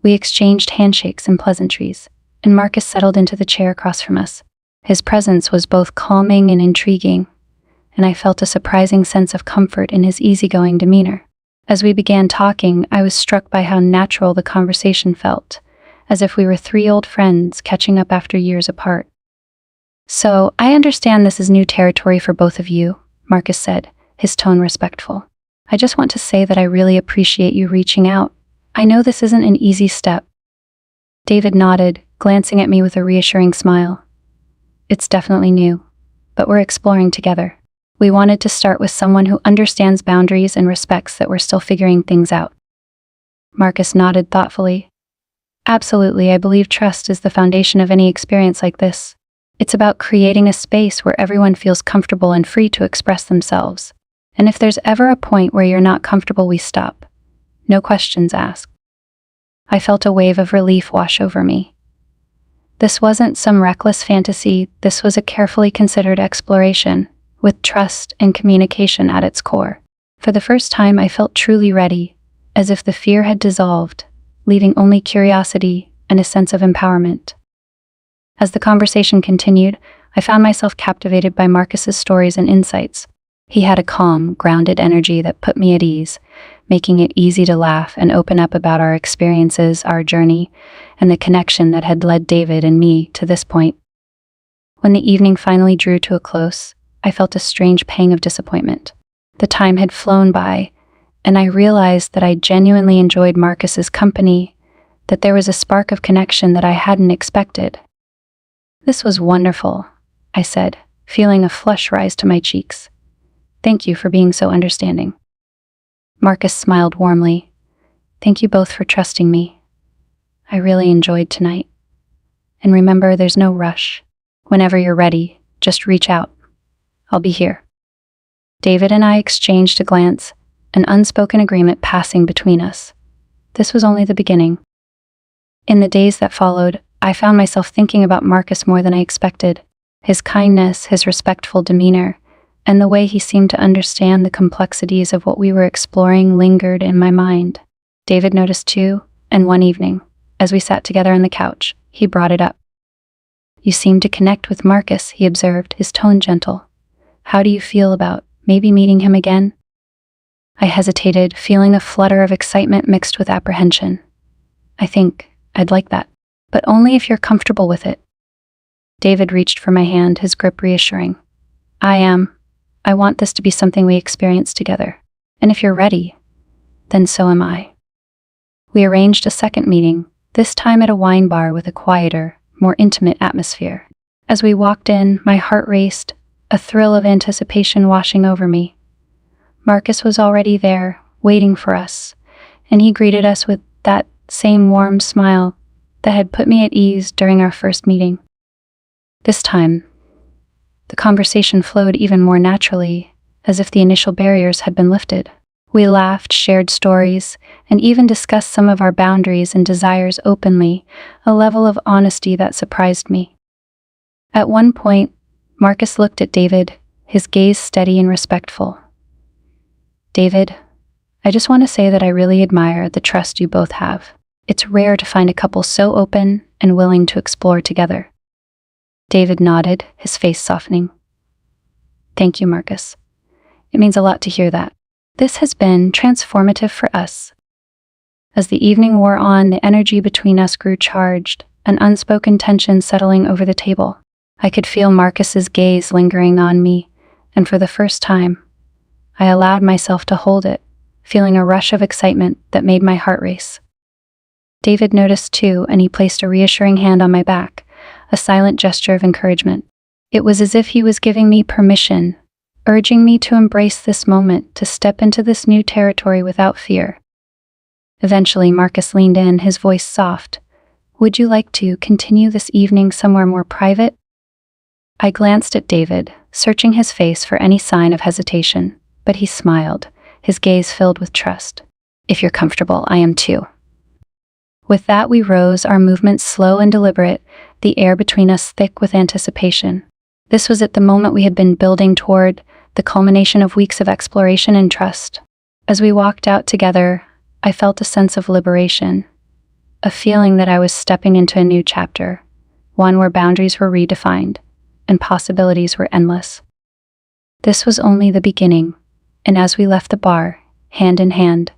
We exchanged handshakes and pleasantries, and Marcus settled into the chair across from us. His presence was both calming and intriguing, and I felt a surprising sense of comfort in his easygoing demeanor. As we began talking, I was struck by how natural the conversation felt, as if we were three old friends catching up after years apart. "So, I understand this is new territory for both of you," Marcus said, his tone respectful. "I just want to say that I really appreciate you reaching out. I know this isn't an easy step." David nodded, glancing at me with a reassuring smile. "It's definitely new, but we're exploring together. We wanted to start with someone who understands boundaries and respects that we're still figuring things out." Marcus nodded thoughtfully. "Absolutely, I believe trust is the foundation of any experience like this. It's about creating a space where everyone feels comfortable and free to express themselves. And if there's ever a point where you're not comfortable, we stop. No questions asked." I felt a wave of relief wash over me. This wasn't some reckless fantasy, this was a carefully considered exploration, with trust and communication at its core. For the first time, I felt truly ready, as if the fear had dissolved, leaving only curiosity and a sense of empowerment. As the conversation continued, I found myself captivated by Marcus's stories and insights. He had a calm, grounded energy that put me at ease, making it easy to laugh and open up about our experiences, our journey, and the connection that had led David and me to this point. When the evening finally drew to a close, I felt a strange pang of disappointment. The time had flown by, and I realized that I genuinely enjoyed Marcus's company, that there was a spark of connection that I hadn't expected. "This was wonderful," I said, feeling a flush rise to my cheeks. "Thank you for being so understanding." Marcus smiled warmly. "Thank you both for trusting me. I really enjoyed tonight. And remember, there's no rush. Whenever you're ready, just reach out. I'll be here." David and I exchanged a glance, an unspoken agreement passing between us. This was only the beginning. In the days that followed, I found myself thinking about Marcus more than I expected. His kindness, his respectful demeanor, and the way he seemed to understand the complexities of what we were exploring lingered in my mind. David noticed too, and one evening, as we sat together on the couch, he brought it up. "You seem to connect with Marcus," he observed, his tone gentle. "How do you feel about maybe meeting him again?" I hesitated, feeling a flutter of excitement mixed with apprehension. "I think I'd like that, but only if you're comfortable with it." David reached for my hand, his grip reassuring. I want this to be something we experience together. And if you're ready, then so am I." We arranged a second meeting, this time at a wine bar with a quieter, more intimate atmosphere. As we walked in, my heart raced, a thrill of anticipation washing over me. Marcus was already there, waiting for us, and he greeted us with that same warm smile that had put me at ease during our first meeting. This time, the conversation flowed even more naturally, as if the initial barriers had been lifted. We laughed, shared stories, and even discussed some of our boundaries and desires openly, a level of honesty that surprised me. At one point, Marcus looked at David, his gaze steady and respectful. "David, I just want to say that I really admire the trust you both have. It's rare to find a couple so open and willing to explore together." David nodded, his face softening. "Thank you, Marcus. It means a lot to hear that. This has been transformative for us." As the evening wore on, the energy between us grew charged, an unspoken tension settling over the table. I could feel Marcus's gaze lingering on me, and for the first time, I allowed myself to hold it, feeling a rush of excitement that made my heart race. David noticed too, and he placed a reassuring hand on my back, a silent gesture of encouragement. It was as if he was giving me permission, urging me to embrace this moment, to step into this new territory without fear. Eventually, Marcus leaned in, his voice soft. "Would you like to continue this evening somewhere more private?" I glanced at David, searching his face for any sign of hesitation, but he smiled, his gaze filled with trust. "If you're comfortable, I am too." With that, we rose, our movements slow and deliberate, the air between us thick with anticipation. This was at the moment we had been building toward, the culmination of weeks of exploration and trust. As we walked out together, I felt a sense of liberation, a feeling that I was stepping into a new chapter, one where boundaries were redefined and possibilities were endless. This was only the beginning, and as we left the bar, hand in hand,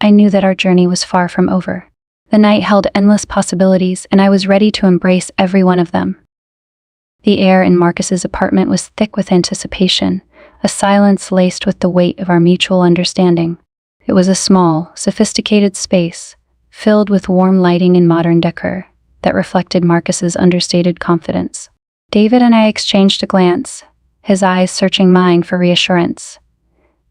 I knew that our journey was far from over. The night held endless possibilities, and I was ready to embrace every one of them. The air in Marcus's apartment was thick with anticipation, a silence laced with the weight of our mutual understanding. It was a small, sophisticated space, filled with warm lighting and modern decor, that reflected Marcus's understated confidence. David and I exchanged a glance, his eyes searching mine for reassurance,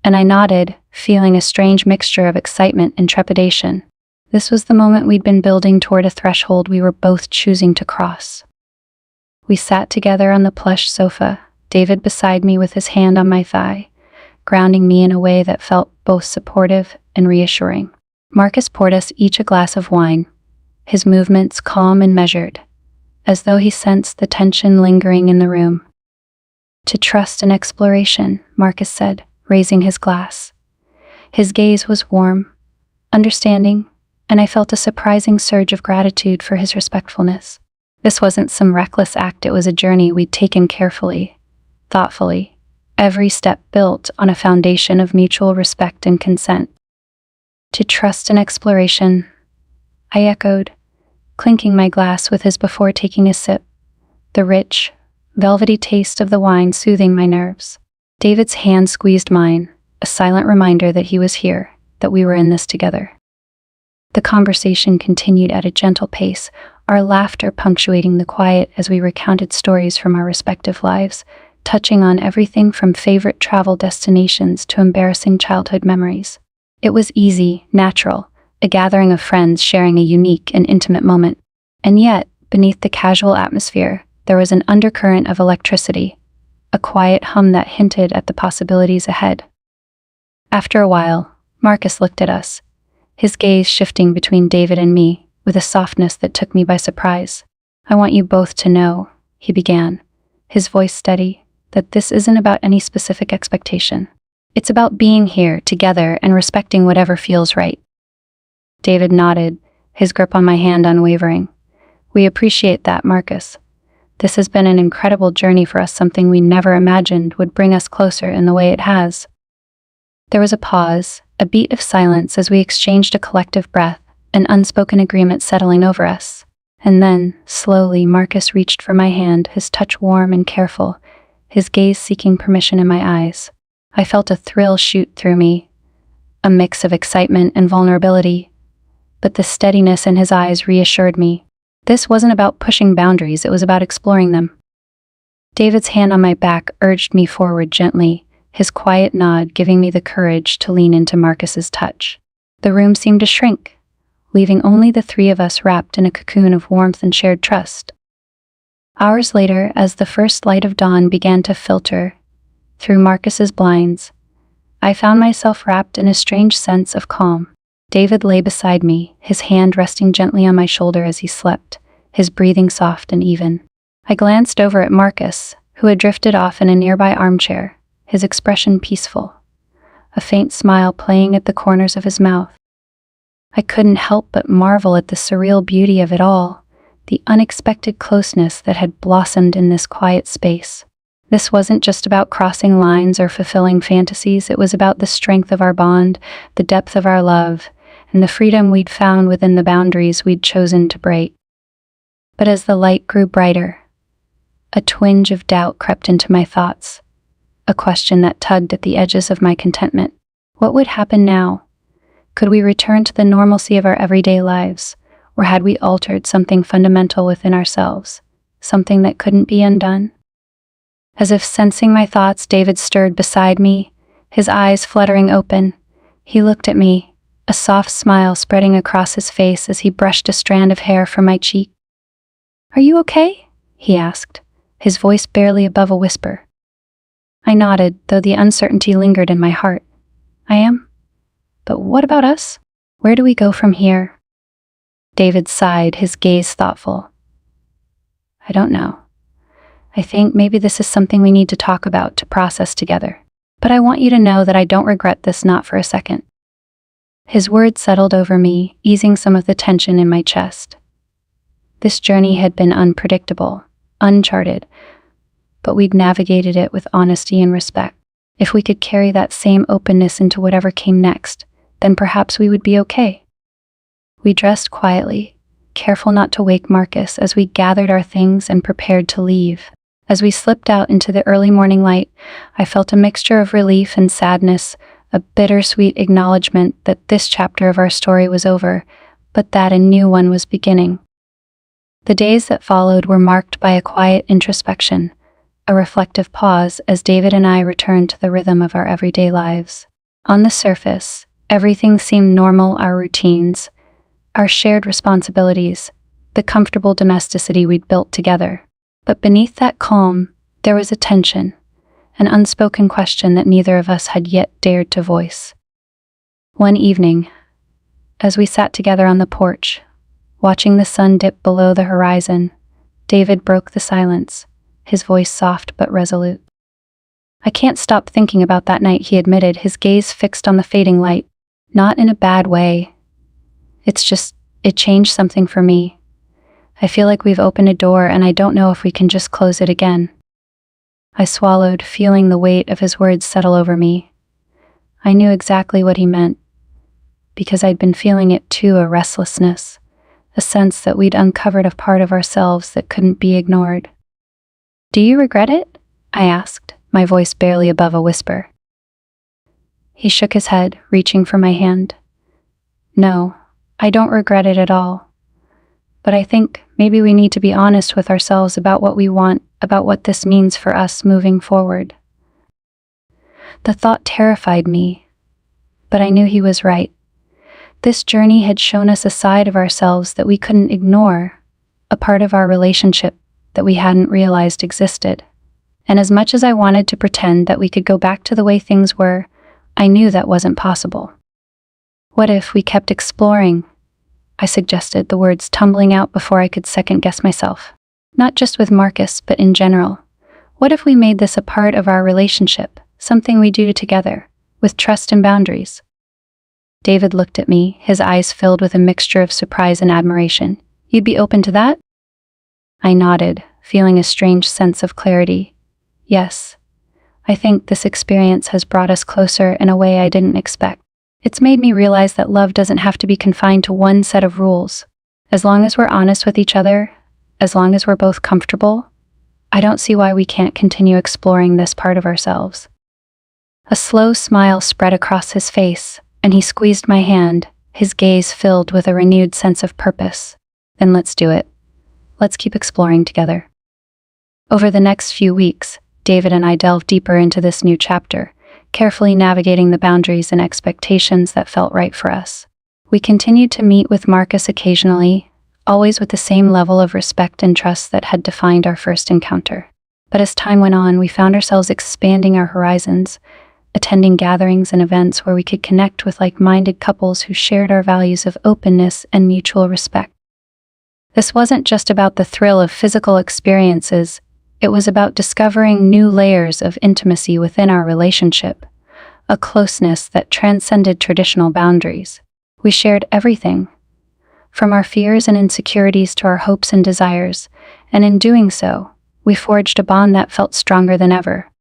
and I nodded, feeling a strange mixture of excitement and trepidation. This was the moment we'd been building toward, a threshold we were both choosing to cross. We sat together on the plush sofa, David beside me with his hand on my thigh, grounding me in a way that felt both supportive and reassuring. Marcus poured us each a glass of wine, his movements calm and measured, as though he sensed the tension lingering in the room. "To trust and exploration," Marcus said, raising his glass. His gaze was warm, understanding, and I felt a surprising surge of gratitude for his respectfulness. This wasn't some reckless act, it was a journey we'd taken carefully, thoughtfully, every step built on a foundation of mutual respect and consent. "To trust and exploration," I echoed, clinking my glass with his before taking a sip, the rich, velvety taste of the wine soothing my nerves. David's hand squeezed mine, a silent reminder that he was here, that we were in this together. The conversation continued at a gentle pace, our laughter punctuating the quiet as we recounted stories from our respective lives, touching on everything from favorite travel destinations to embarrassing childhood memories. It was easy, natural, a gathering of friends sharing a unique and intimate moment. And yet, beneath the casual atmosphere, there was an undercurrent of electricity, a quiet hum that hinted at the possibilities ahead. After a while, Marcus looked at us, his gaze shifting between David and me, with a softness that took me by surprise. "I want you both to know," he began, his voice steady, "that this isn't about any specific expectation. It's about being here, together, and respecting whatever feels right." David nodded, his grip on my hand unwavering. "We appreciate that, Marcus. This has been an incredible journey for us, something we never imagined would bring us closer in the way it has." There was a pause, a beat of silence as we exchanged a collective breath, an unspoken agreement settling over us. And then, slowly, Marcus reached for my hand, his touch warm and careful, his gaze seeking permission in my eyes. I felt a thrill shoot through me, a mix of excitement and vulnerability, but the steadiness in his eyes reassured me. This wasn't about pushing boundaries, it was about exploring them. David's hand on my back urged me forward gently, his quiet nod giving me the courage to lean into Marcus's touch. The room seemed to shrink, leaving only the three of us wrapped in a cocoon of warmth and shared trust. Hours later, as the first light of dawn began to filter through Marcus's blinds, I found myself wrapped in a strange sense of calm. David lay beside me, his hand resting gently on my shoulder as he slept, his breathing soft and even. I glanced over at Marcus, who had drifted off in a nearby armchair, his expression peaceful, a faint smile playing at the corners of his mouth. I couldn't help but marvel at the surreal beauty of it all, the unexpected closeness that had blossomed in this quiet space. This wasn't just about crossing lines or fulfilling fantasies, it was about the strength of our bond, the depth of our love, and the freedom we'd found within the boundaries we'd chosen to break. But as the light grew brighter, a twinge of doubt crept into my thoughts, a question that tugged at the edges of my contentment. What would happen now? Could we return to the normalcy of our everyday lives, or had we altered something fundamental within ourselves, something that couldn't be undone? As if sensing my thoughts, David stirred beside me, his eyes fluttering open. He looked at me, a soft smile spreading across his face as he brushed a strand of hair from my cheek. "Are you okay?" he asked, his voice barely above a whisper. I nodded, though the uncertainty lingered in my heart. "I am? But what about us? Where do we go from here?" David sighed, his gaze thoughtful. "I don't know. I think maybe this is something we need to talk about, to process together. But I want you to know that I don't regret this, not for a second." His words settled over me, easing some of the tension in my chest. This journey had been unpredictable, uncharted, but we'd navigated it with honesty and respect. If we could carry that same openness into whatever came next, then perhaps we would be okay. We dressed quietly, careful not to wake Marcus as we gathered our things and prepared to leave. As we slipped out into the early morning light, I felt a mixture of relief and sadness, a bittersweet acknowledgement that this chapter of our story was over, but that a new one was beginning. The days that followed were marked by a quiet introspection, a reflective pause as David and I returned to the rhythm of our everyday lives. On the surface, everything seemed normal, our routines, our shared responsibilities, the comfortable domesticity we'd built together. But beneath that calm, there was a tension, an unspoken question that neither of us had yet dared to voice. One evening, as we sat together on the porch, watching the sun dip below the horizon, David broke the silence, his voice soft but resolute. "I can't stop thinking about that night," he admitted, his gaze fixed on the fading light. "Not in a bad way. It's just, it changed something for me. I feel like we've opened a door and I don't know if we can just close it again." I swallowed, feeling the weight of his words settle over me. I knew exactly what he meant, because I'd been feeling it too, a restlessness, a sense that we'd uncovered a part of ourselves that couldn't be ignored. "Do you regret it?" I asked, my voice barely above a whisper. He shook his head, reaching for my hand. "No, I don't regret it at all. But I think maybe we need to be honest with ourselves about what we want, about what this means for us moving forward." The thought terrified me, but I knew he was right. This journey had shown us a side of ourselves that we couldn't ignore, a part of our relationship that we hadn't realized existed. And as much as I wanted to pretend that we could go back to the way things were, I knew that wasn't possible. "What if we kept exploring?" I suggested, the words tumbling out before I could second-guess myself. "Not just with Marcus, but in general. What if we made this a part of our relationship, something we do together, with trust and boundaries?" David looked at me, his eyes filled with a mixture of surprise and admiration. "You'd be open to that?" I nodded, feeling a strange sense of clarity. "Yes, I think this experience has brought us closer in a way I didn't expect. It's made me realize that love doesn't have to be confined to one set of rules. As long as we're honest with each other, as long as we're both comfortable, I don't see why we can't continue exploring this part of ourselves." A slow smile spread across his face, and he squeezed my hand, his gaze filled with a renewed sense of purpose. "Then let's do it. Let's keep exploring together." Over the next few weeks, David and I delved deeper into this new chapter, carefully navigating the boundaries and expectations that felt right for us. We continued to meet with Marcus occasionally, always with the same level of respect and trust that had defined our first encounter. But as time went on, we found ourselves expanding our horizons, attending gatherings and events where we could connect with like-minded couples who shared our values of openness and mutual respect. This wasn't just about the thrill of physical experiences, it was about discovering new layers of intimacy within our relationship, a closeness that transcended traditional boundaries. We shared everything, from our fears and insecurities to our hopes and desires, and in doing so, we forged a bond that felt stronger than ever.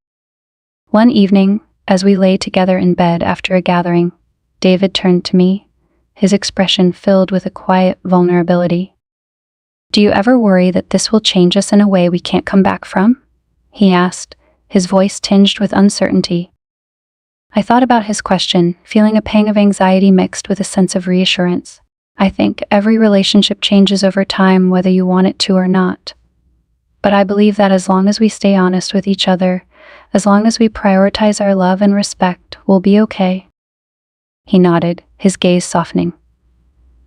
One evening, as we lay together in bed after a gathering, David turned to me, his expression filled with a quiet vulnerability. "Do you ever worry that this will change us in a way we can't come back from?" he asked, his voice tinged with uncertainty. I thought about his question, feeling a pang of anxiety mixed with a sense of reassurance. I think every relationship changes over time, whether you want it to or not. But I believe that as long as we stay honest with each other, as long as we prioritize our love and respect, we'll be okay. He nodded, his gaze softening.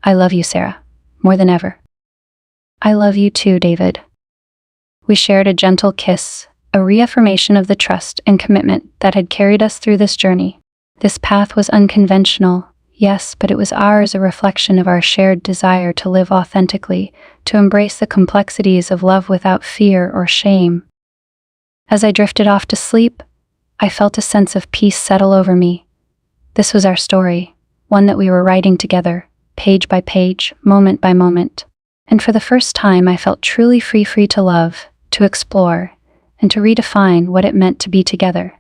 "I love you, Sarah, more than ever." "I love you too, David." We shared a gentle kiss, a reaffirmation of the trust and commitment that had carried us through this journey. This path was unconventional, yes, but it was ours, a reflection of our shared desire to live authentically, to embrace the complexities of love without fear or shame. As I drifted off to sleep, I felt a sense of peace settle over me. This was our story, one that we were writing together, page by page, moment by moment. And for the first time, I felt truly free to love, to explore, and to redefine what it meant to be together.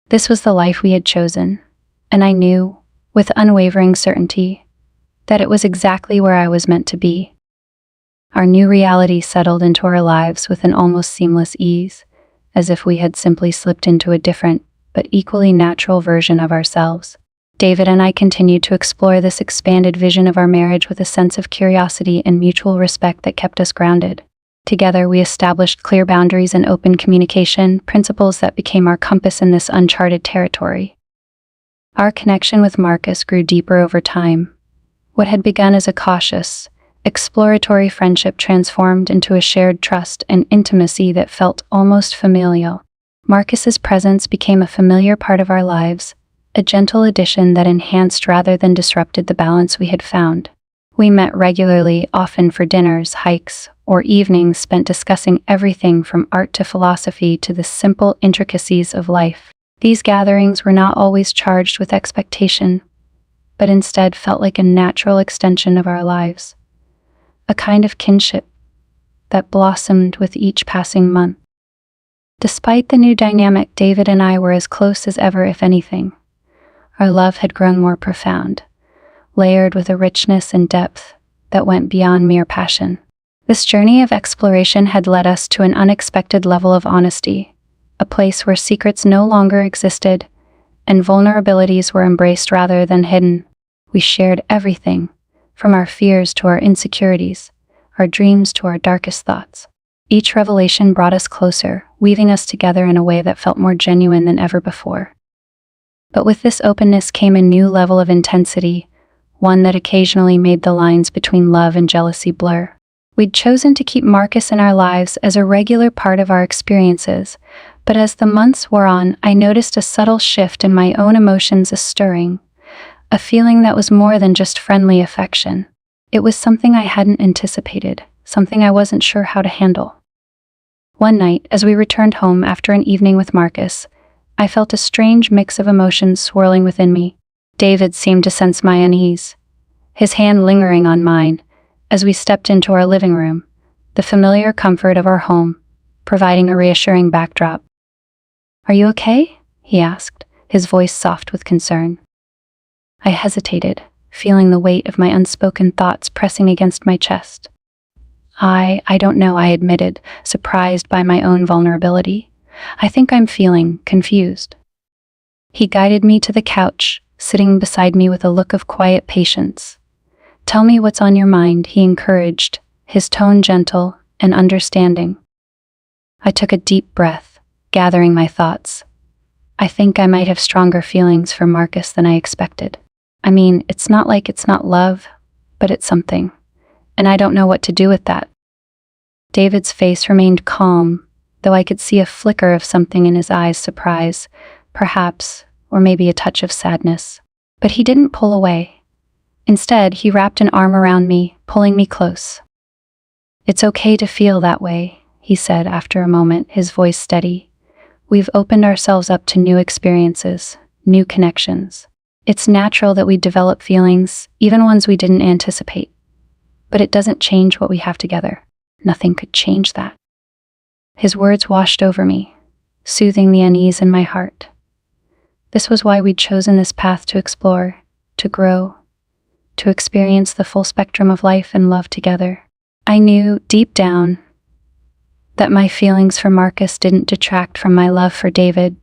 This was the life we had chosen, and I knew, with unwavering certainty, that it was exactly where I was meant to be. Our new reality settled into our lives with an almost seamless ease, as if we had simply slipped into a different, but equally natural version of ourselves. David and I continued to explore this expanded vision of our marriage with a sense of curiosity and mutual respect that kept us grounded. Together, we established clear boundaries and open communication, principles that became our compass in this uncharted territory. Our connection with Marcus grew deeper over time. What had begun as a cautious, exploratory friendship transformed into a shared trust and intimacy that felt almost familial. Marcus's presence became a familiar part of our lives, a gentle addition that enhanced rather than disrupted the balance we had found. We met regularly, often for dinners, hikes, or evenings spent discussing everything from art to philosophy to the simple intricacies of life. These gatherings were not always charged with expectation, but instead felt like a natural extension of our lives, a kind of kinship that blossomed with each passing month. Despite the new dynamic, David and I were as close as ever, if anything. Our love had grown more profound, layered with a richness and depth that went beyond mere passion. This journey of exploration had led us to an unexpected level of honesty, a place where secrets no longer existed and vulnerabilities were embraced rather than hidden. We shared everything, from our fears to our insecurities, our dreams to our darkest thoughts. Each revelation brought us closer, weaving us together in a way that felt more genuine than ever before. But with this openness came a new level of intensity, one that occasionally made the lines between love and jealousy blur. We'd chosen to keep Marcus in our lives as a regular part of our experiences, but as the months wore on, I noticed a subtle shift in my own emotions, a stirring, a feeling that was more than just friendly affection. It was something I hadn't anticipated, something I wasn't sure how to handle. One night, as we returned home after an evening with Marcus, I felt a strange mix of emotions swirling within me. David seemed to sense my unease, his hand lingering on mine as we stepped into our living room, the familiar comfort of our home, providing a reassuring backdrop. "Are you okay?" he asked, his voice soft with concern. I hesitated, feeling the weight of my unspoken thoughts pressing against my chest. I don't know, I admitted, surprised by my own vulnerability. "I think I'm feeling confused." He guided me to the couch, sitting beside me with a look of quiet patience. "Tell me what's on your mind," he encouraged, his tone gentle and understanding. I took a deep breath, gathering my thoughts. I think I might have stronger feelings for Marcus than I expected. I mean, it's not like it's not love, but it's something, and I don't know what to do with that. David's face remained calm, though I could see a flicker of something in his eyes, surprise, perhaps, or maybe a touch of sadness. But he didn't pull away. Instead, he wrapped an arm around me, pulling me close. "It's okay to feel that way," he said after a moment, his voice steady. "We've opened ourselves up to new experiences, new connections. It's natural that we develop feelings, even ones we didn't anticipate. But it doesn't change what we have together. Nothing could change that." His words washed over me, soothing the unease in my heart. This was why we'd chosen this path to explore, to grow, to experience the full spectrum of life and love together. I knew, deep down, that my feelings for Marcus didn't detract from my love for David.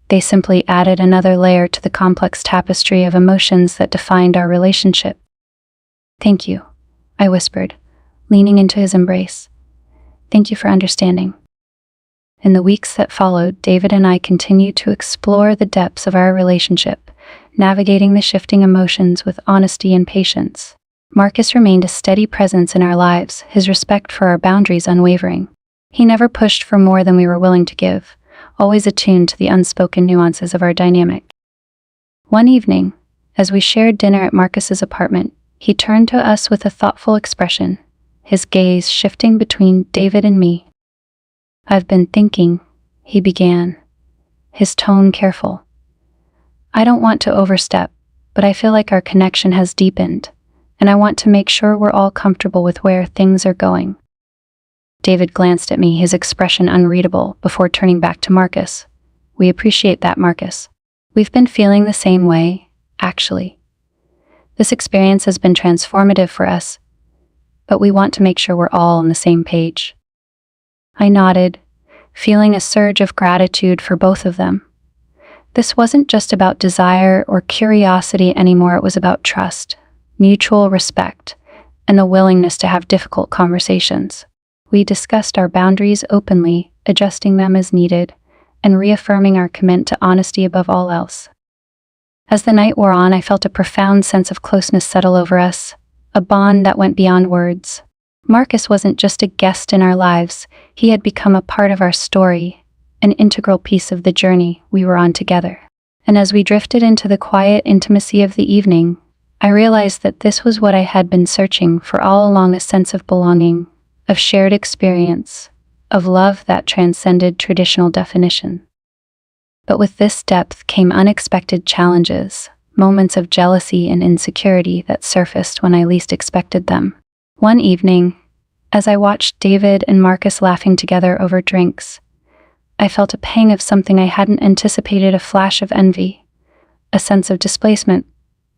They simply added another layer to the complex tapestry of emotions that defined our relationship. "Thank you," I whispered, leaning into his embrace. "Thank you for understanding." In the weeks that followed, David and I continued to explore the depths of our relationship, navigating the shifting emotions with honesty and patience. Marcus remained a steady presence in our lives, his respect for our boundaries unwavering. He never pushed for more than we were willing to give, always attuned to the unspoken nuances of our dynamic. One evening, as we shared dinner at Marcus's apartment, he turned to us with a thoughtful expression, his gaze shifting between David and me. "I've been thinking," he began, his tone careful. "I don't want to overstep, but I feel like our connection has deepened, and I want to make sure we're all comfortable with where things are going." David glanced at me, his expression unreadable, before turning back to Marcus. "We appreciate that, Marcus. We've been feeling the same way, actually. This experience has been transformative for us, but we want to make sure we're all on the same page." I nodded, feeling a surge of gratitude for both of them. This wasn't just about desire or curiosity anymore, it was about trust, mutual respect, and the willingness to have difficult conversations. We discussed our boundaries openly, adjusting them as needed, and reaffirming our commitment to honesty above all else. As the night wore on, I felt a profound sense of closeness settle over us, a bond that went beyond words. Marcus wasn't just a guest in our lives, he had become a part of our story, an integral piece of the journey we were on together. And as we drifted into the quiet intimacy of the evening, I realized that this was what I had been searching for all along, a sense of belonging, of shared experience, of love that transcended traditional definition. But with this depth came unexpected challenges, moments of jealousy and insecurity that surfaced when I least expected them. One evening, as I watched David and Marcus laughing together over drinks, I felt a pang of something I hadn't anticipated, a flash of envy, a sense of displacement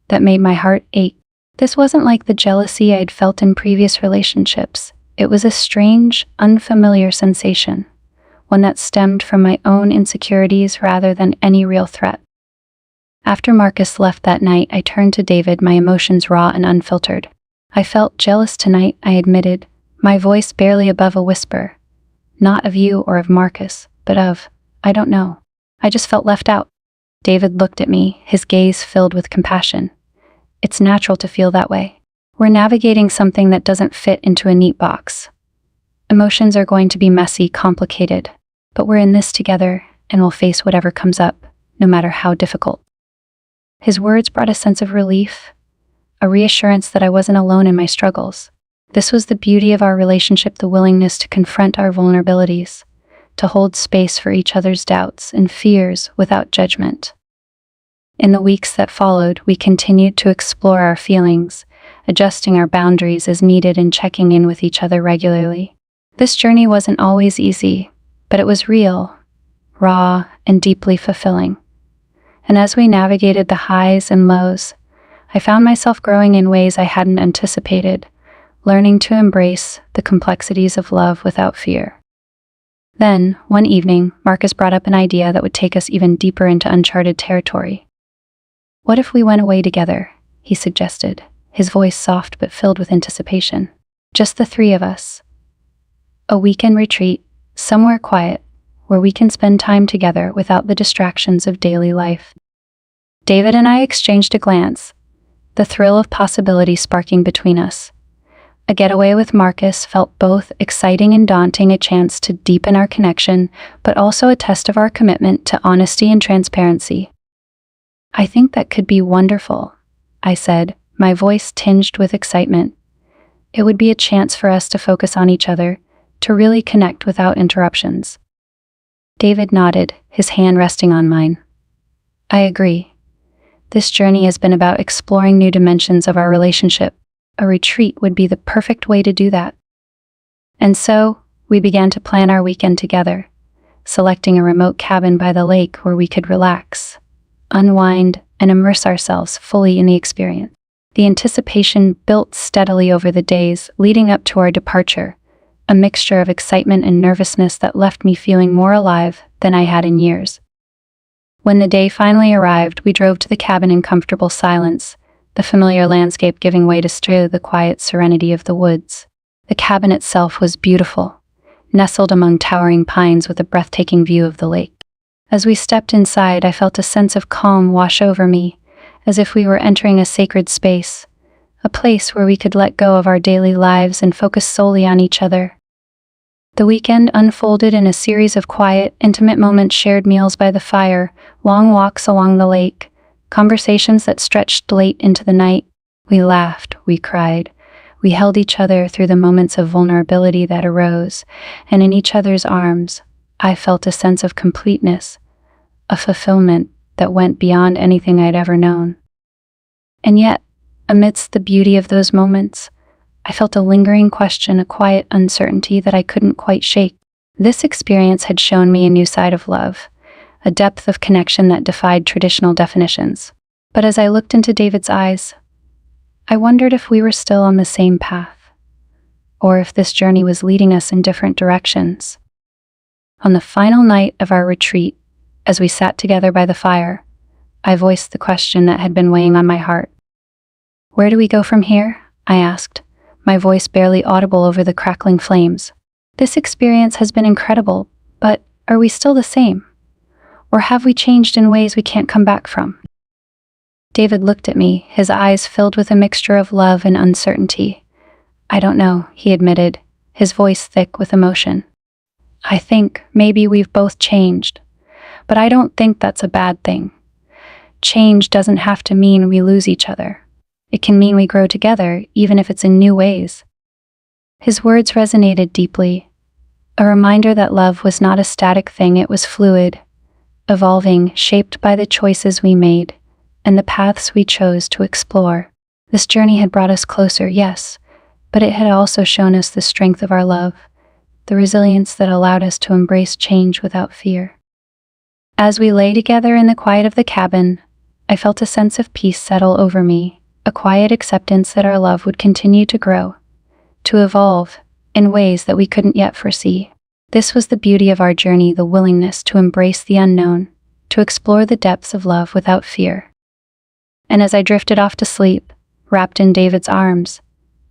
that made my heart ache. This wasn't like the jealousy I'd felt in previous relationships. It was a strange, unfamiliar sensation, one that stemmed from my own insecurities rather than any real threat. After Marcus left that night, I turned to David, my emotions raw and unfiltered. "I felt jealous tonight," I admitted, my voice barely above a whisper. "Not of you or of Marcus, but of, I don't know. I just felt left out." David looked at me, his gaze filled with compassion. "It's natural to feel that way. We're navigating something that doesn't fit into a neat box. Emotions are going to be messy, complicated, but we're in this together and we'll face whatever comes up, no matter how difficult." His words brought a sense of relief, a reassurance that I wasn't alone in my struggles. This was the beauty of our relationship, the willingness to confront our vulnerabilities, to hold space for each other's doubts and fears without judgment. In the weeks that followed, we continued to explore our feelings, adjusting our boundaries as needed and checking in with each other regularly. This journey wasn't always easy, but it was real, raw, and deeply fulfilling. And as we navigated the highs and lows, I found myself growing in ways I hadn't anticipated, learning to embrace the complexities of love without fear. Then, one evening, Marcus brought up an idea that would take us even deeper into uncharted territory. "What if we went away together?" he suggested, his voice soft but filled with anticipation. "Just the three of us. A weekend retreat, somewhere quiet, where we can spend time together without the distractions of daily life." David and I exchanged a glance, the thrill of possibility sparking between us. A getaway with Marcus felt both exciting and daunting, a chance to deepen our connection, but also a test of our commitment to honesty and transparency. "I think that could be wonderful," I said, my voice tinged with excitement. It would be a chance for us to focus on each other, to really connect without interruptions. David nodded, his hand resting on mine. "I agree. This journey has been about exploring new dimensions of our relationship. A retreat would be the perfect way to do that." And so, we began to plan our weekend together, selecting a remote cabin by the lake where we could relax, unwind, and immerse ourselves fully in the experience. The anticipation built steadily over the days leading up to our departure, a mixture of excitement and nervousness that left me feeling more alive than I had in years. When the day finally arrived, we drove to the cabin in comfortable silence, the familiar landscape giving way to the quiet serenity of the woods. The cabin itself was beautiful, nestled among towering pines with a breathtaking view of the lake. As we stepped inside, I felt a sense of calm wash over me, as if we were entering a sacred space, a place where we could let go of our daily lives and focus solely on each other. The weekend unfolded in a series of quiet, intimate moments, shared meals by the fire, long walks along the lake, conversations that stretched late into the night. We laughed, we cried, we held each other through the moments of vulnerability that arose, and in each other's arms, I felt a sense of completeness, a fulfillment that went beyond anything I'd ever known. And yet, amidst the beauty of those moments, I felt a lingering question, a quiet uncertainty that I couldn't quite shake. This experience had shown me a new side of love, a depth of connection that defied traditional definitions. But as I looked into David's eyes, I wondered if we were still on the same path, or if this journey was leading us in different directions. On the final night of our retreat, as we sat together by the fire, I voiced the question that had been weighing on my heart. "Where do we go from here?" I asked, my voice barely audible over the crackling flames. "This experience has been incredible, but are we still the same? Or have we changed in ways we can't come back from?" David looked at me, his eyes filled with a mixture of love and uncertainty. "I don't know," he admitted, his voice thick with emotion. "I think maybe we've both changed, but I don't think that's a bad thing. Change doesn't have to mean we lose each other. It can mean we grow together, even if it's in new ways." His words resonated deeply, a reminder that love was not a static thing, it was fluid, evolving, shaped by the choices we made and the paths we chose to explore. This journey had brought us closer, yes, but it had also shown us the strength of our love, the resilience that allowed us to embrace change without fear. As we lay together in the quiet of the cabin, I felt a sense of peace settle over me, a quiet acceptance that our love would continue to grow, to evolve, in ways that we couldn't yet foresee. This was the beauty of our journey, the willingness to embrace the unknown, to explore the depths of love without fear. And as I drifted off to sleep, wrapped in David's arms,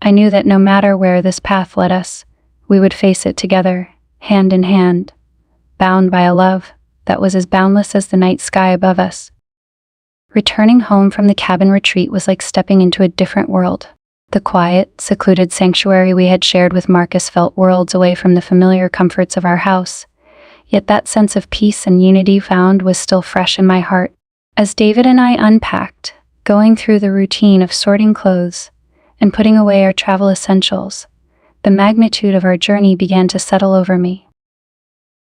I knew that no matter where this path led us, we would face it together, hand in hand, bound by a love that was as boundless as the night sky above us. Returning home from the cabin retreat was like stepping into a different world. The quiet, secluded sanctuary we had shared with Marcus felt worlds away from the familiar comforts of our house, yet that sense of peace and unity found was still fresh in my heart. As David and I unpacked, going through the routine of sorting clothes and putting away our travel essentials, the magnitude of our journey began to settle over me.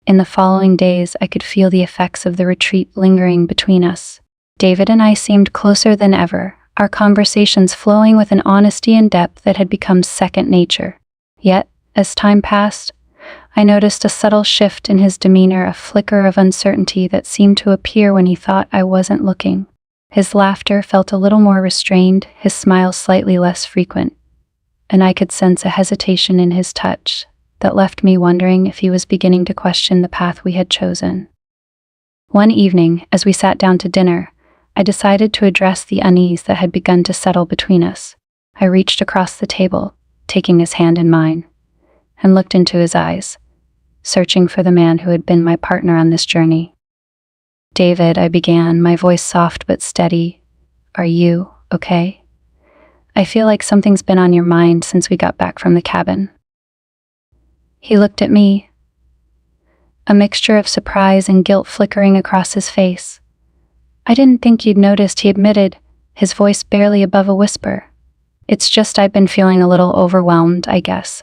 In the following days, I could feel the effects of the retreat lingering between us. David and I seemed closer than ever, our conversations flowing with an honesty and depth that had become second nature. Yet, as time passed, I noticed a subtle shift in his demeanor, a flicker of uncertainty that seemed to appear when he thought I wasn't looking. His laughter felt a little more restrained, his smile slightly less frequent, and I could sense a hesitation in his touch that left me wondering if he was beginning to question the path we had chosen. One evening, as we sat down to dinner, I decided to address the unease that had begun to settle between us. I reached across the table, taking his hand in mine, and looked into his eyes, searching for the man who had been my partner on this journey. "David," I began, my voice soft but steady, "are you okay? I feel like something's been on your mind since we got back from the cabin." He looked at me, a mixture of surprise and guilt flickering across his face. I didn't think you'd noticed, he admitted, his voice barely above a whisper. It's just I've been feeling a little overwhelmed, I guess.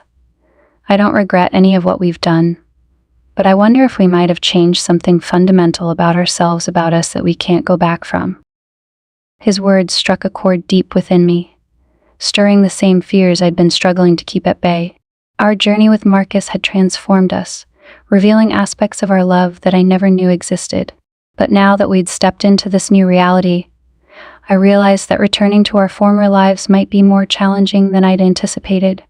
I don't regret any of what we've done, but I wonder if we might have changed something fundamental about ourselves, about us, that we can't go back from. His words struck a chord deep within me, stirring the same fears I'd been struggling to keep at bay. Our journey with Marcus had transformed us, revealing aspects of our love that I never knew existed. But now that we'd stepped into this new reality, I realized that returning to our former lives might be more challenging than I'd anticipated.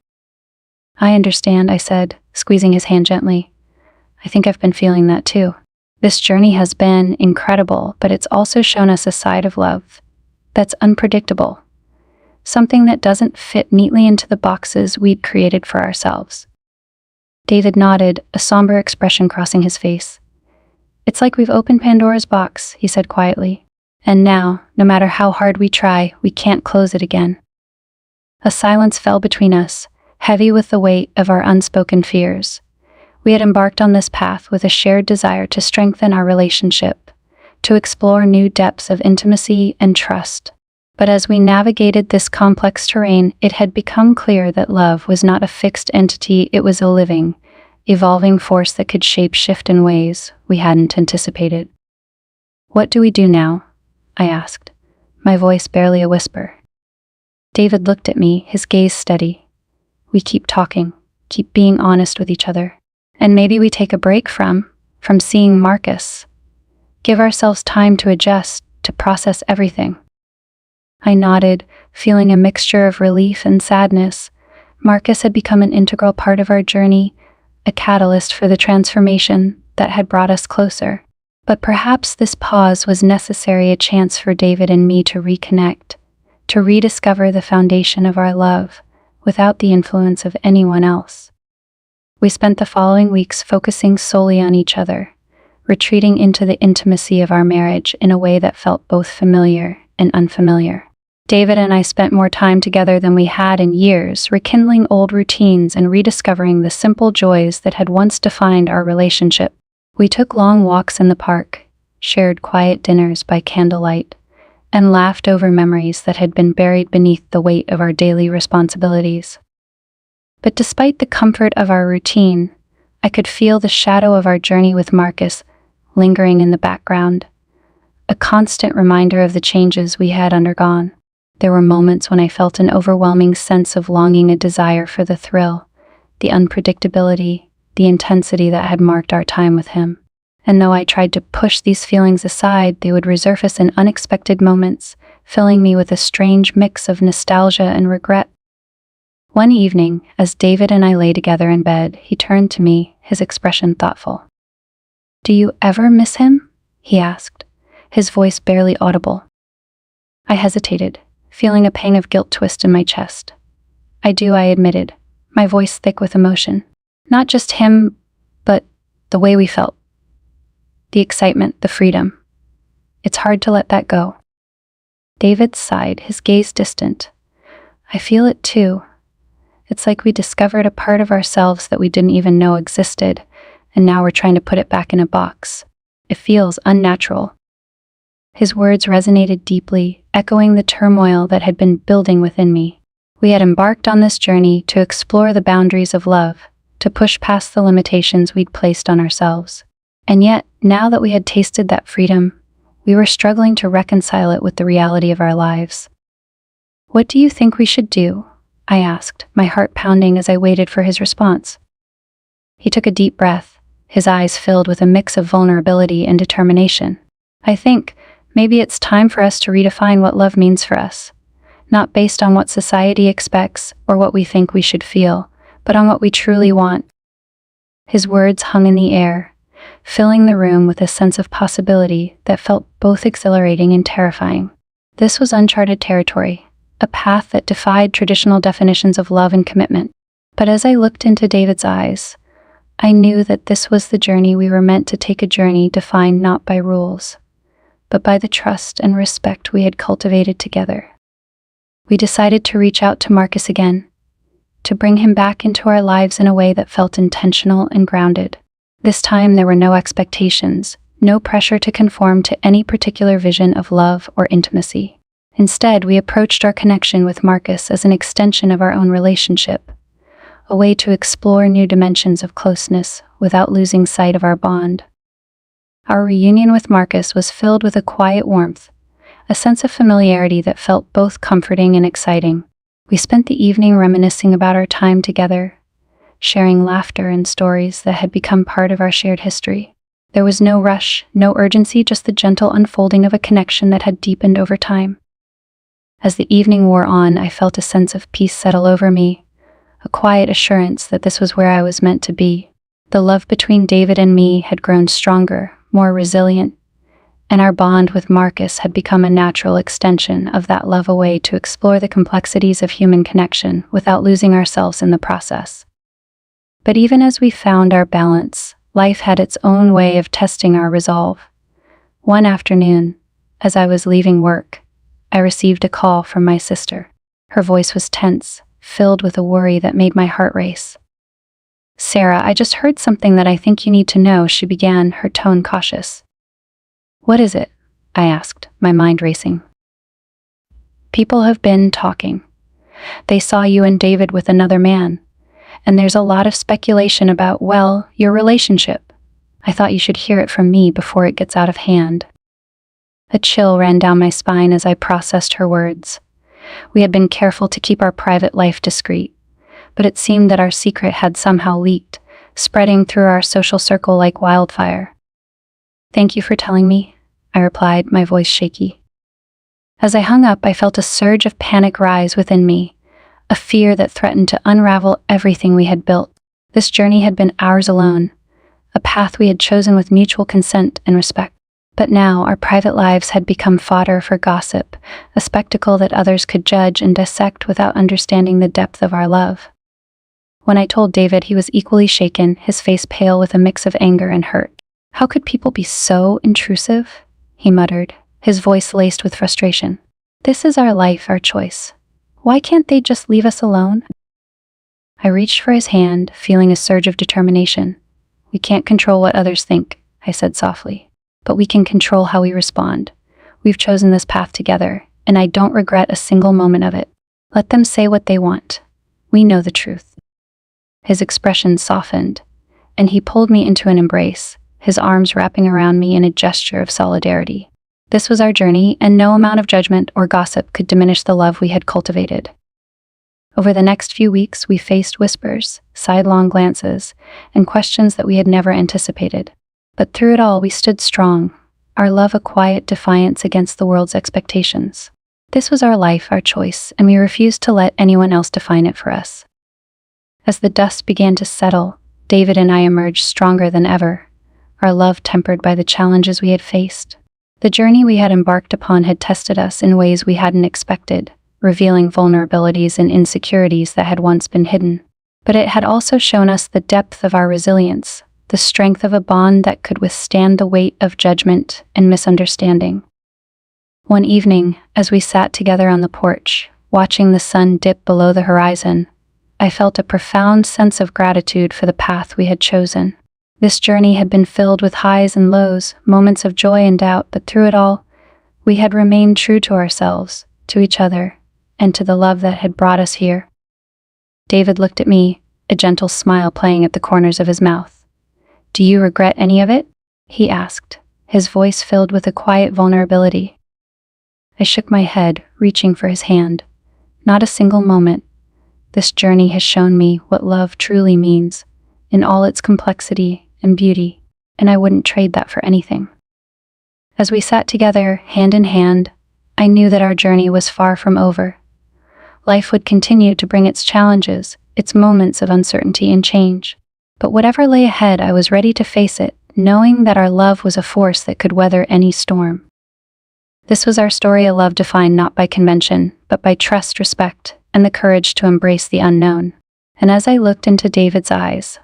I understand, I said, squeezing his hand gently. I think I've been feeling that too. This journey has been incredible, but it's also shown us a side of love that's unpredictable, something that doesn't fit neatly into the boxes we'd created for ourselves. David nodded, a somber expression crossing his face. It's like we've opened Pandora's box, he said quietly. And now, no matter how hard we try, we can't close it again. A silence fell between us, heavy with the weight of our unspoken fears. We had embarked on this path with a shared desire to strengthen our relationship, to explore new depths of intimacy and trust. But as we navigated this complex terrain, it had become clear that love was not a fixed entity, it was a living, evolving force that could shape-shift in ways we hadn't anticipated. What do we do now? I asked, my voice barely a whisper. David looked at me, his gaze steady. We keep talking, keep being honest with each other. And maybe we take a break from seeing Marcus. Give ourselves time to adjust, to process everything. I nodded, feeling a mixture of relief and sadness. Marcus had become an integral part of our journey, a catalyst for the transformation that had brought us closer. But perhaps this pause was necessary, a chance for David and me to reconnect, to rediscover the foundation of our love without the influence of anyone else. We spent the following weeks focusing solely on each other, retreating into the intimacy of our marriage in a way that felt both familiar and unfamiliar. David and I spent more time together than we had in years, rekindling old routines and rediscovering the simple joys that had once defined our relationship. We took long walks in the park, shared quiet dinners by candlelight, and laughed over memories that had been buried beneath the weight of our daily responsibilities. But despite the comfort of our routine, I could feel the shadow of our journey with Marcus lingering in the background, a constant reminder of the changes we had undergone. There were moments when I felt an overwhelming sense of longing, a desire for the thrill, the unpredictability, the intensity that had marked our time with him. And though I tried to push these feelings aside, they would resurface in unexpected moments, filling me with a strange mix of nostalgia and regret. One evening, as David and I lay together in bed, he turned to me, his expression thoughtful. "Do you ever miss him?" he asked, his voice barely audible. I hesitated, feeling a pang of guilt twist in my chest. "I do," I admitted, my voice thick with emotion. Not just him, but the way we felt. The excitement, the freedom. It's hard to let that go. David sighed, his gaze distant. I feel it too. It's like we discovered a part of ourselves that we didn't even know existed, and now we're trying to put it back in a box. It feels unnatural. His words resonated deeply, echoing the turmoil that had been building within me. We had embarked on this journey to explore the boundaries of love, to push past the limitations we'd placed on ourselves. And yet, now that we had tasted that freedom, we were struggling to reconcile it with the reality of our lives. "What do you think we should do?" I asked, my heart pounding as I waited for his response. He took a deep breath, his eyes filled with a mix of vulnerability and determination. "I think maybe it's time for us to redefine what love means for us, not based on what society expects or what we think we should feel, but on what we truly want." His words hung in the air, filling the room with a sense of possibility that felt both exhilarating and terrifying. This was uncharted territory, a path that defied traditional definitions of love and commitment. But as I looked into David's eyes, I knew that this was the journey we were meant to take, a journey defined not by rules, but by the trust and respect we had cultivated together. We decided to reach out to Marcus again, to bring him back into our lives in a way that felt intentional and grounded. This time there were no expectations, no pressure to conform to any particular vision of love or intimacy. Instead, we approached our connection with Marcus as an extension of our own relationship, a way to explore new dimensions of closeness without losing sight of our bond. Our reunion with Marcus was filled with a quiet warmth, a sense of familiarity that felt both comforting and exciting. We spent the evening reminiscing about our time together, sharing laughter and stories that had become part of our shared history. There was no rush, no urgency, just the gentle unfolding of a connection that had deepened over time. As the evening wore on, I felt a sense of peace settle over me, a quiet assurance that this was where I was meant to be. The love between David and me had grown stronger, more resilient, and our bond with Marcus had become a natural extension of that love, a way to explore the complexities of human connection without losing ourselves in the process. But even as we found our balance, life had its own way of testing our resolve. One afternoon, as I was leaving work, I received a call from my sister. Her voice was tense, filled with a worry that made my heart race. "Sarah, I just heard something that I think you need to know," she began, her tone cautious. "What is it?" I asked, my mind racing. "People have been talking. They saw you and David with another man, and there's a lot of speculation about, well, your relationship. I thought you should hear it from me before it gets out of hand." A chill ran down my spine as I processed her words. We had been careful to keep our private life discreet, but it seemed that our secret had somehow leaked, spreading through our social circle like wildfire. "Thank you for telling me," I replied, my voice shaky. As I hung up, I felt a surge of panic rise within me, a fear that threatened to unravel everything we had built. This journey had been ours alone, a path we had chosen with mutual consent and respect. But now our private lives had become fodder for gossip, a spectacle that others could judge and dissect without understanding the depth of our love. When I told David, he was equally shaken, his face pale with a mix of anger and hurt. "How could people be so intrusive?" he muttered, his voice laced with frustration. "This is our life, our choice. Why can't they just leave us alone?" I reached for his hand, feeling a surge of determination. "We can't control what others think," I said softly. "But we can control how we respond. We've chosen this path together, and I don't regret a single moment of it. Let them say what they want. We know the truth." His expression softened, and he pulled me into an embrace, his arms wrapping around me in a gesture of solidarity. This was our journey, and no amount of judgment or gossip could diminish the love we had cultivated. Over the next few weeks, we faced whispers, sidelong glances, and questions that we had never anticipated. But through it all, we stood strong, our love a quiet defiance against the world's expectations. This was our life, our choice, and we refused to let anyone else define it for us. As the dust began to settle, David and I emerged stronger than ever, our love tempered by the challenges we had faced. The journey we had embarked upon had tested us in ways we hadn't expected, revealing vulnerabilities and insecurities that had once been hidden. But it had also shown us the depth of our resilience, the strength of a bond that could withstand the weight of judgment and misunderstanding. One evening, as we sat together on the porch, watching the sun dip below the horizon, I felt a profound sense of gratitude for the path we had chosen. This journey had been filled with highs and lows, moments of joy and doubt, but through it all, we had remained true to ourselves, to each other, and to the love that had brought us here. David looked at me, a gentle smile playing at the corners of his mouth. "Do you regret any of it?" he asked, his voice filled with a quiet vulnerability. I shook my head, reaching for his hand. "Not a single moment. This journey has shown me what love truly means, in all its complexity and beauty, and I wouldn't trade that for anything." As we sat together, hand in hand, I knew that our journey was far from over. Life would continue to bring its challenges, its moments of uncertainty and change. But whatever lay ahead, I was ready to face it, knowing that our love was a force that could weather any storm. This was our story, a love defined not by convention, but by trust, respect, and the courage to embrace the unknown. And as I looked into David's eyes,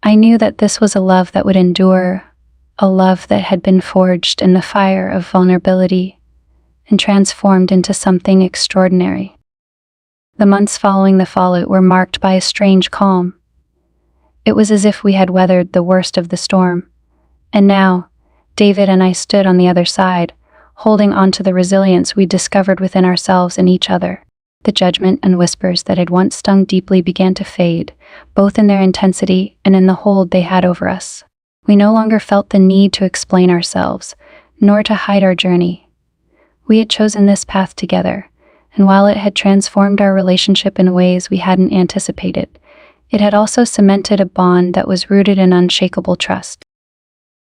I knew that this was a love that would endure, a love that had been forged in the fire of vulnerability and transformed into something extraordinary. The months following the fallout were marked by a strange calm. It was as if we had weathered the worst of the storm, and now, David and I stood on the other side, holding on to the resilience we discovered within ourselves and each other. The judgment and whispers that had once stung deeply began to fade, both in their intensity and in the hold they had over us. We no longer felt the need to explain ourselves, nor to hide our journey. We had chosen this path together, and while it had transformed our relationship in ways we hadn't anticipated, it had also cemented a bond that was rooted in unshakable trust.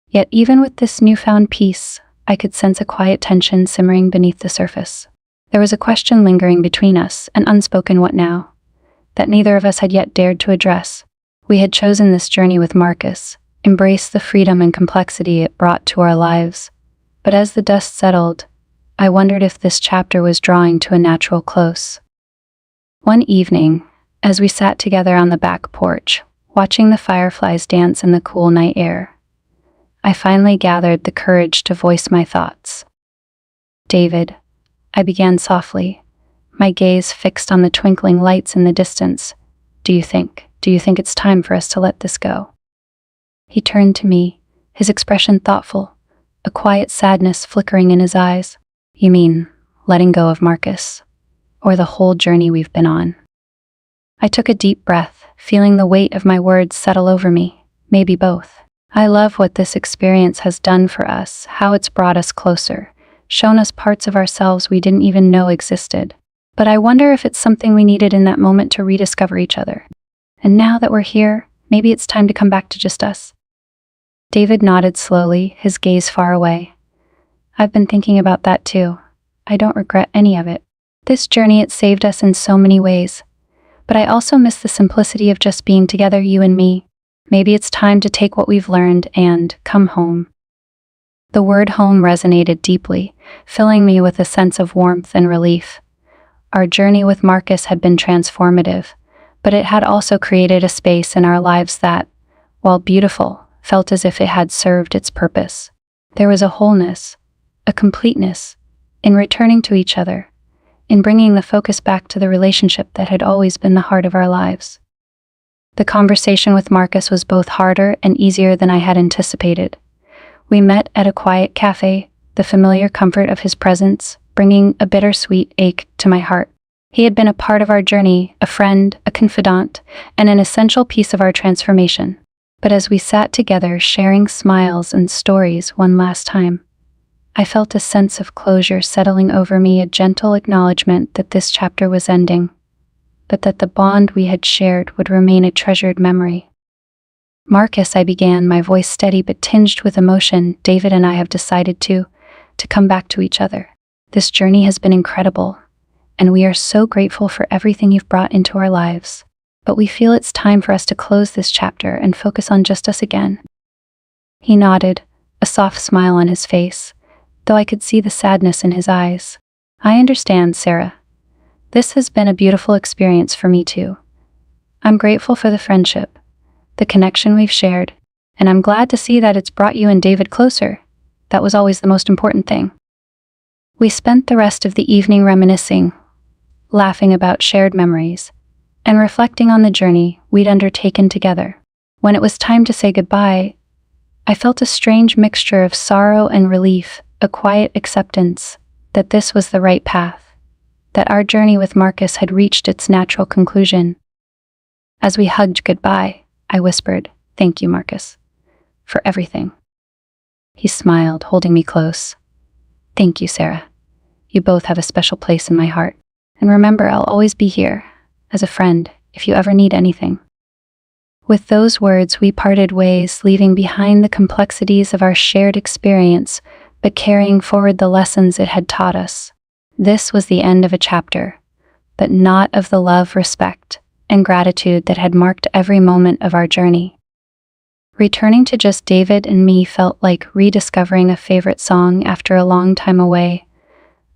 Yet even with this newfound peace, I could sense a quiet tension simmering beneath the surface. There was a question lingering between us, an unspoken "what now?" that neither of us had yet dared to address. We had chosen this journey with Marcus, embraced the freedom and complexity it brought to our lives. But as the dust settled, I wondered if this chapter was drawing to a natural close. One evening, as we sat together on the back porch, watching the fireflies dance in the cool night air, I finally gathered the courage to voice my thoughts. "David," I began softly, my gaze fixed on the twinkling lights in the distance, do you think it's time for us to let this go?" He turned to me, his expression thoughtful, a quiet sadness flickering in his eyes. "You mean letting go of Marcus, or the whole journey we've been on?" I took a deep breath, feeling the weight of my words settle over me. Maybe both. I love what this experience has done for us, how it's brought us closer, shown us parts of ourselves we didn't even know existed. But I wonder if it's something we needed in that moment to rediscover each other. And now that we're here, maybe it's time to come back to just us. David nodded slowly, his gaze far away. "I've been thinking about that too. I don't regret any of it. This journey, it saved us in so many ways. But I also miss the simplicity of just being together, you and me. Maybe it's time to take what we've learned and come home." The word home resonated deeply, filling me with a sense of warmth and relief. Our journey with Marcus had been transformative, but it had also created a space in our lives that, while beautiful, felt as if it had served its purpose. There was a wholeness, a completeness, in returning to each other, in bringing the focus back to the relationship that had always been the heart of our lives. The conversation with Marcus was both harder and easier than I had anticipated. We met at a quiet cafe, the familiar comfort of his presence bringing a bittersweet ache to my heart. He had been a part of our journey, a friend, a confidant, and an essential piece of our transformation. But as we sat together sharing smiles and stories one last time, I felt a sense of closure settling over me, a gentle acknowledgement that this chapter was ending, but that the bond we had shared would remain a treasured memory. "Marcus," I began, my voice steady but tinged with emotion, "David and I have decided to come back to each other. This journey has been incredible, and we are so grateful for everything you've brought into our lives. But we feel it's time for us to close this chapter and focus on just us again." He nodded, a soft smile on his face, though I could see the sadness in his eyes. "I understand, Sarah. This has been a beautiful experience for me too. I'm grateful for the friendship, the connection we've shared, and I'm glad to see that it's brought you and David closer. That was always the most important thing." We spent the rest of the evening reminiscing, laughing about shared memories, and reflecting on the journey we'd undertaken together. When it was time to say goodbye, I felt a strange mixture of sorrow and relief, a quiet acceptance that this was the right path, that our journey with Marcus had reached its natural conclusion. As we hugged goodbye, I whispered, "Thank you, Marcus, for everything." He smiled, holding me close. "Thank you, Sarah. You both have a special place in my heart. And remember, I'll always be here, as a friend, if you ever need anything." With those words, we parted ways, leaving behind the complexities of our shared experience, but carrying forward the lessons it had taught us. This was the end of a chapter, but not of the love, respect, and gratitude that had marked every moment of our journey. Returning to just David and me felt like rediscovering a favorite song after a long time away,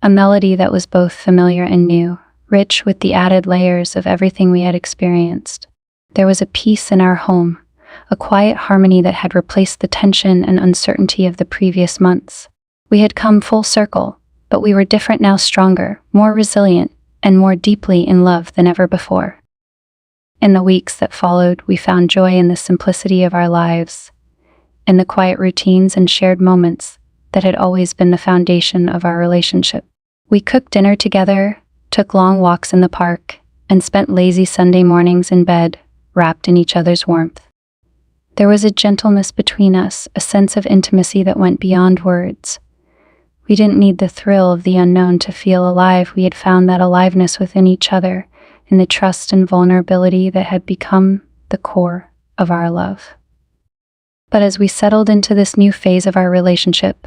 a melody that was both familiar and new, rich with the added layers of everything we had experienced. There was a peace in our home, a quiet harmony that had replaced the tension and uncertainty of the previous months. We had come full circle, but we were different now, stronger, more resilient, and more deeply in love than ever before. In the weeks that followed, we found joy in the simplicity of our lives, in the quiet routines and shared moments that had always been the foundation of our relationship. We cooked dinner together, took long walks in the park, and spent lazy Sunday mornings in bed, wrapped in each other's warmth. There was a gentleness between us, a sense of intimacy that went beyond words. We didn't need the thrill of the unknown to feel alive. We had found that aliveness within each other, in the trust and vulnerability that had become the core of our love. But as we settled into this new phase of our relationship,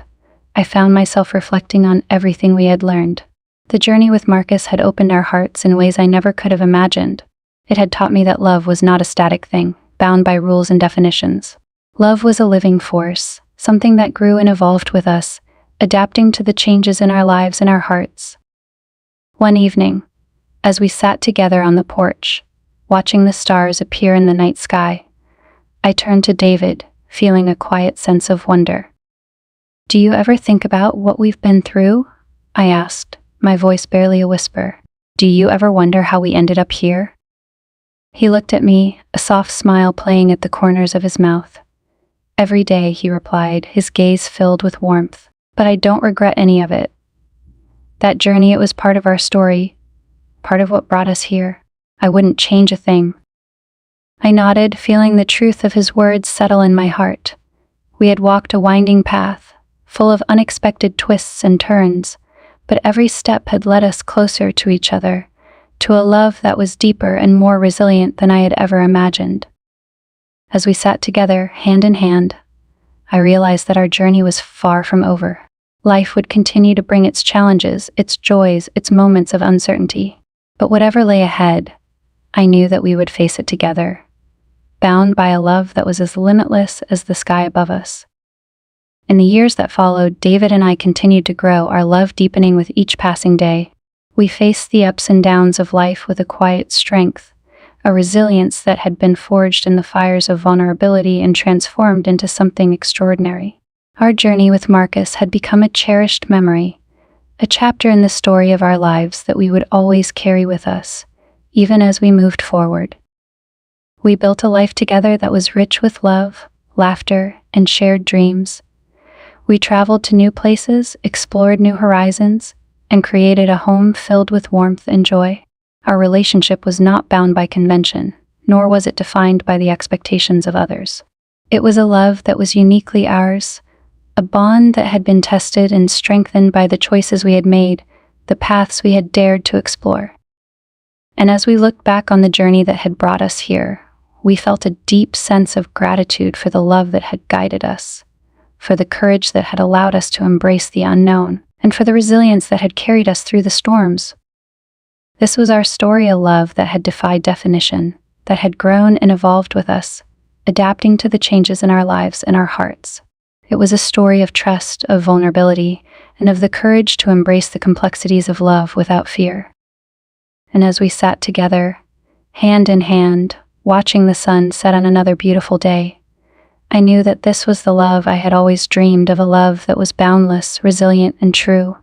I found myself reflecting on everything we had learned. The journey with Marcus had opened our hearts in ways I never could have imagined. It had taught me that love was not a static thing, bound by rules and definitions. Love was a living force, something that grew and evolved with us, adapting to the changes in our lives and our hearts. One evening, as we sat together on the porch, watching the stars appear in the night sky, I turned to David, feeling a quiet sense of wonder. "Do you ever think about what we've been through?" I asked, my voice barely a whisper. "Do you ever wonder how we ended up here?" He looked at me, a soft smile playing at the corners of his mouth. "Every day," he replied, his gaze filled with warmth. "But I don't regret any of it. That journey, it was part of our story, part of what brought us here. I wouldn't change a thing." I nodded, feeling the truth of his words settle in my heart. We had walked a winding path, full of unexpected twists and turns, but every step had led us closer to each other, to a love that was deeper and more resilient than I had ever imagined. As we sat together, hand in hand, I realized that our journey was far from over. Life would continue to bring its challenges, its joys, its moments of uncertainty. But whatever lay ahead, I knew that we would face it together, bound by a love that was as limitless as the sky above us. In the years that followed, David and I continued to grow, our love deepening with each passing day. We faced the ups and downs of life with a quiet strength, a resilience that had been forged in the fires of vulnerability and transformed into something extraordinary. Our journey with Marcus had become a cherished memory, a chapter in the story of our lives that we would always carry with us, even as we moved forward. We built a life together that was rich with love, laughter, and shared dreams. We traveled to new places, explored new horizons, and created a home filled with warmth and joy. Our relationship was not bound by convention, nor was it defined by the expectations of others. It was a love that was uniquely ours, a bond that had been tested and strengthened by the choices we had made, the paths we had dared to explore. And as we looked back on the journey that had brought us here, we felt a deep sense of gratitude for the love that had guided us, for the courage that had allowed us to embrace the unknown, and for the resilience that had carried us through the storms. This was our story, a love that had defied definition, that had grown and evolved with us, adapting to the changes in our lives and our hearts. It was a story of trust, of vulnerability, and of the courage to embrace the complexities of love without fear. And as we sat together, hand in hand, watching the sun set on another beautiful day, I knew that this was the love I had always dreamed of, a love that was boundless, resilient, and true.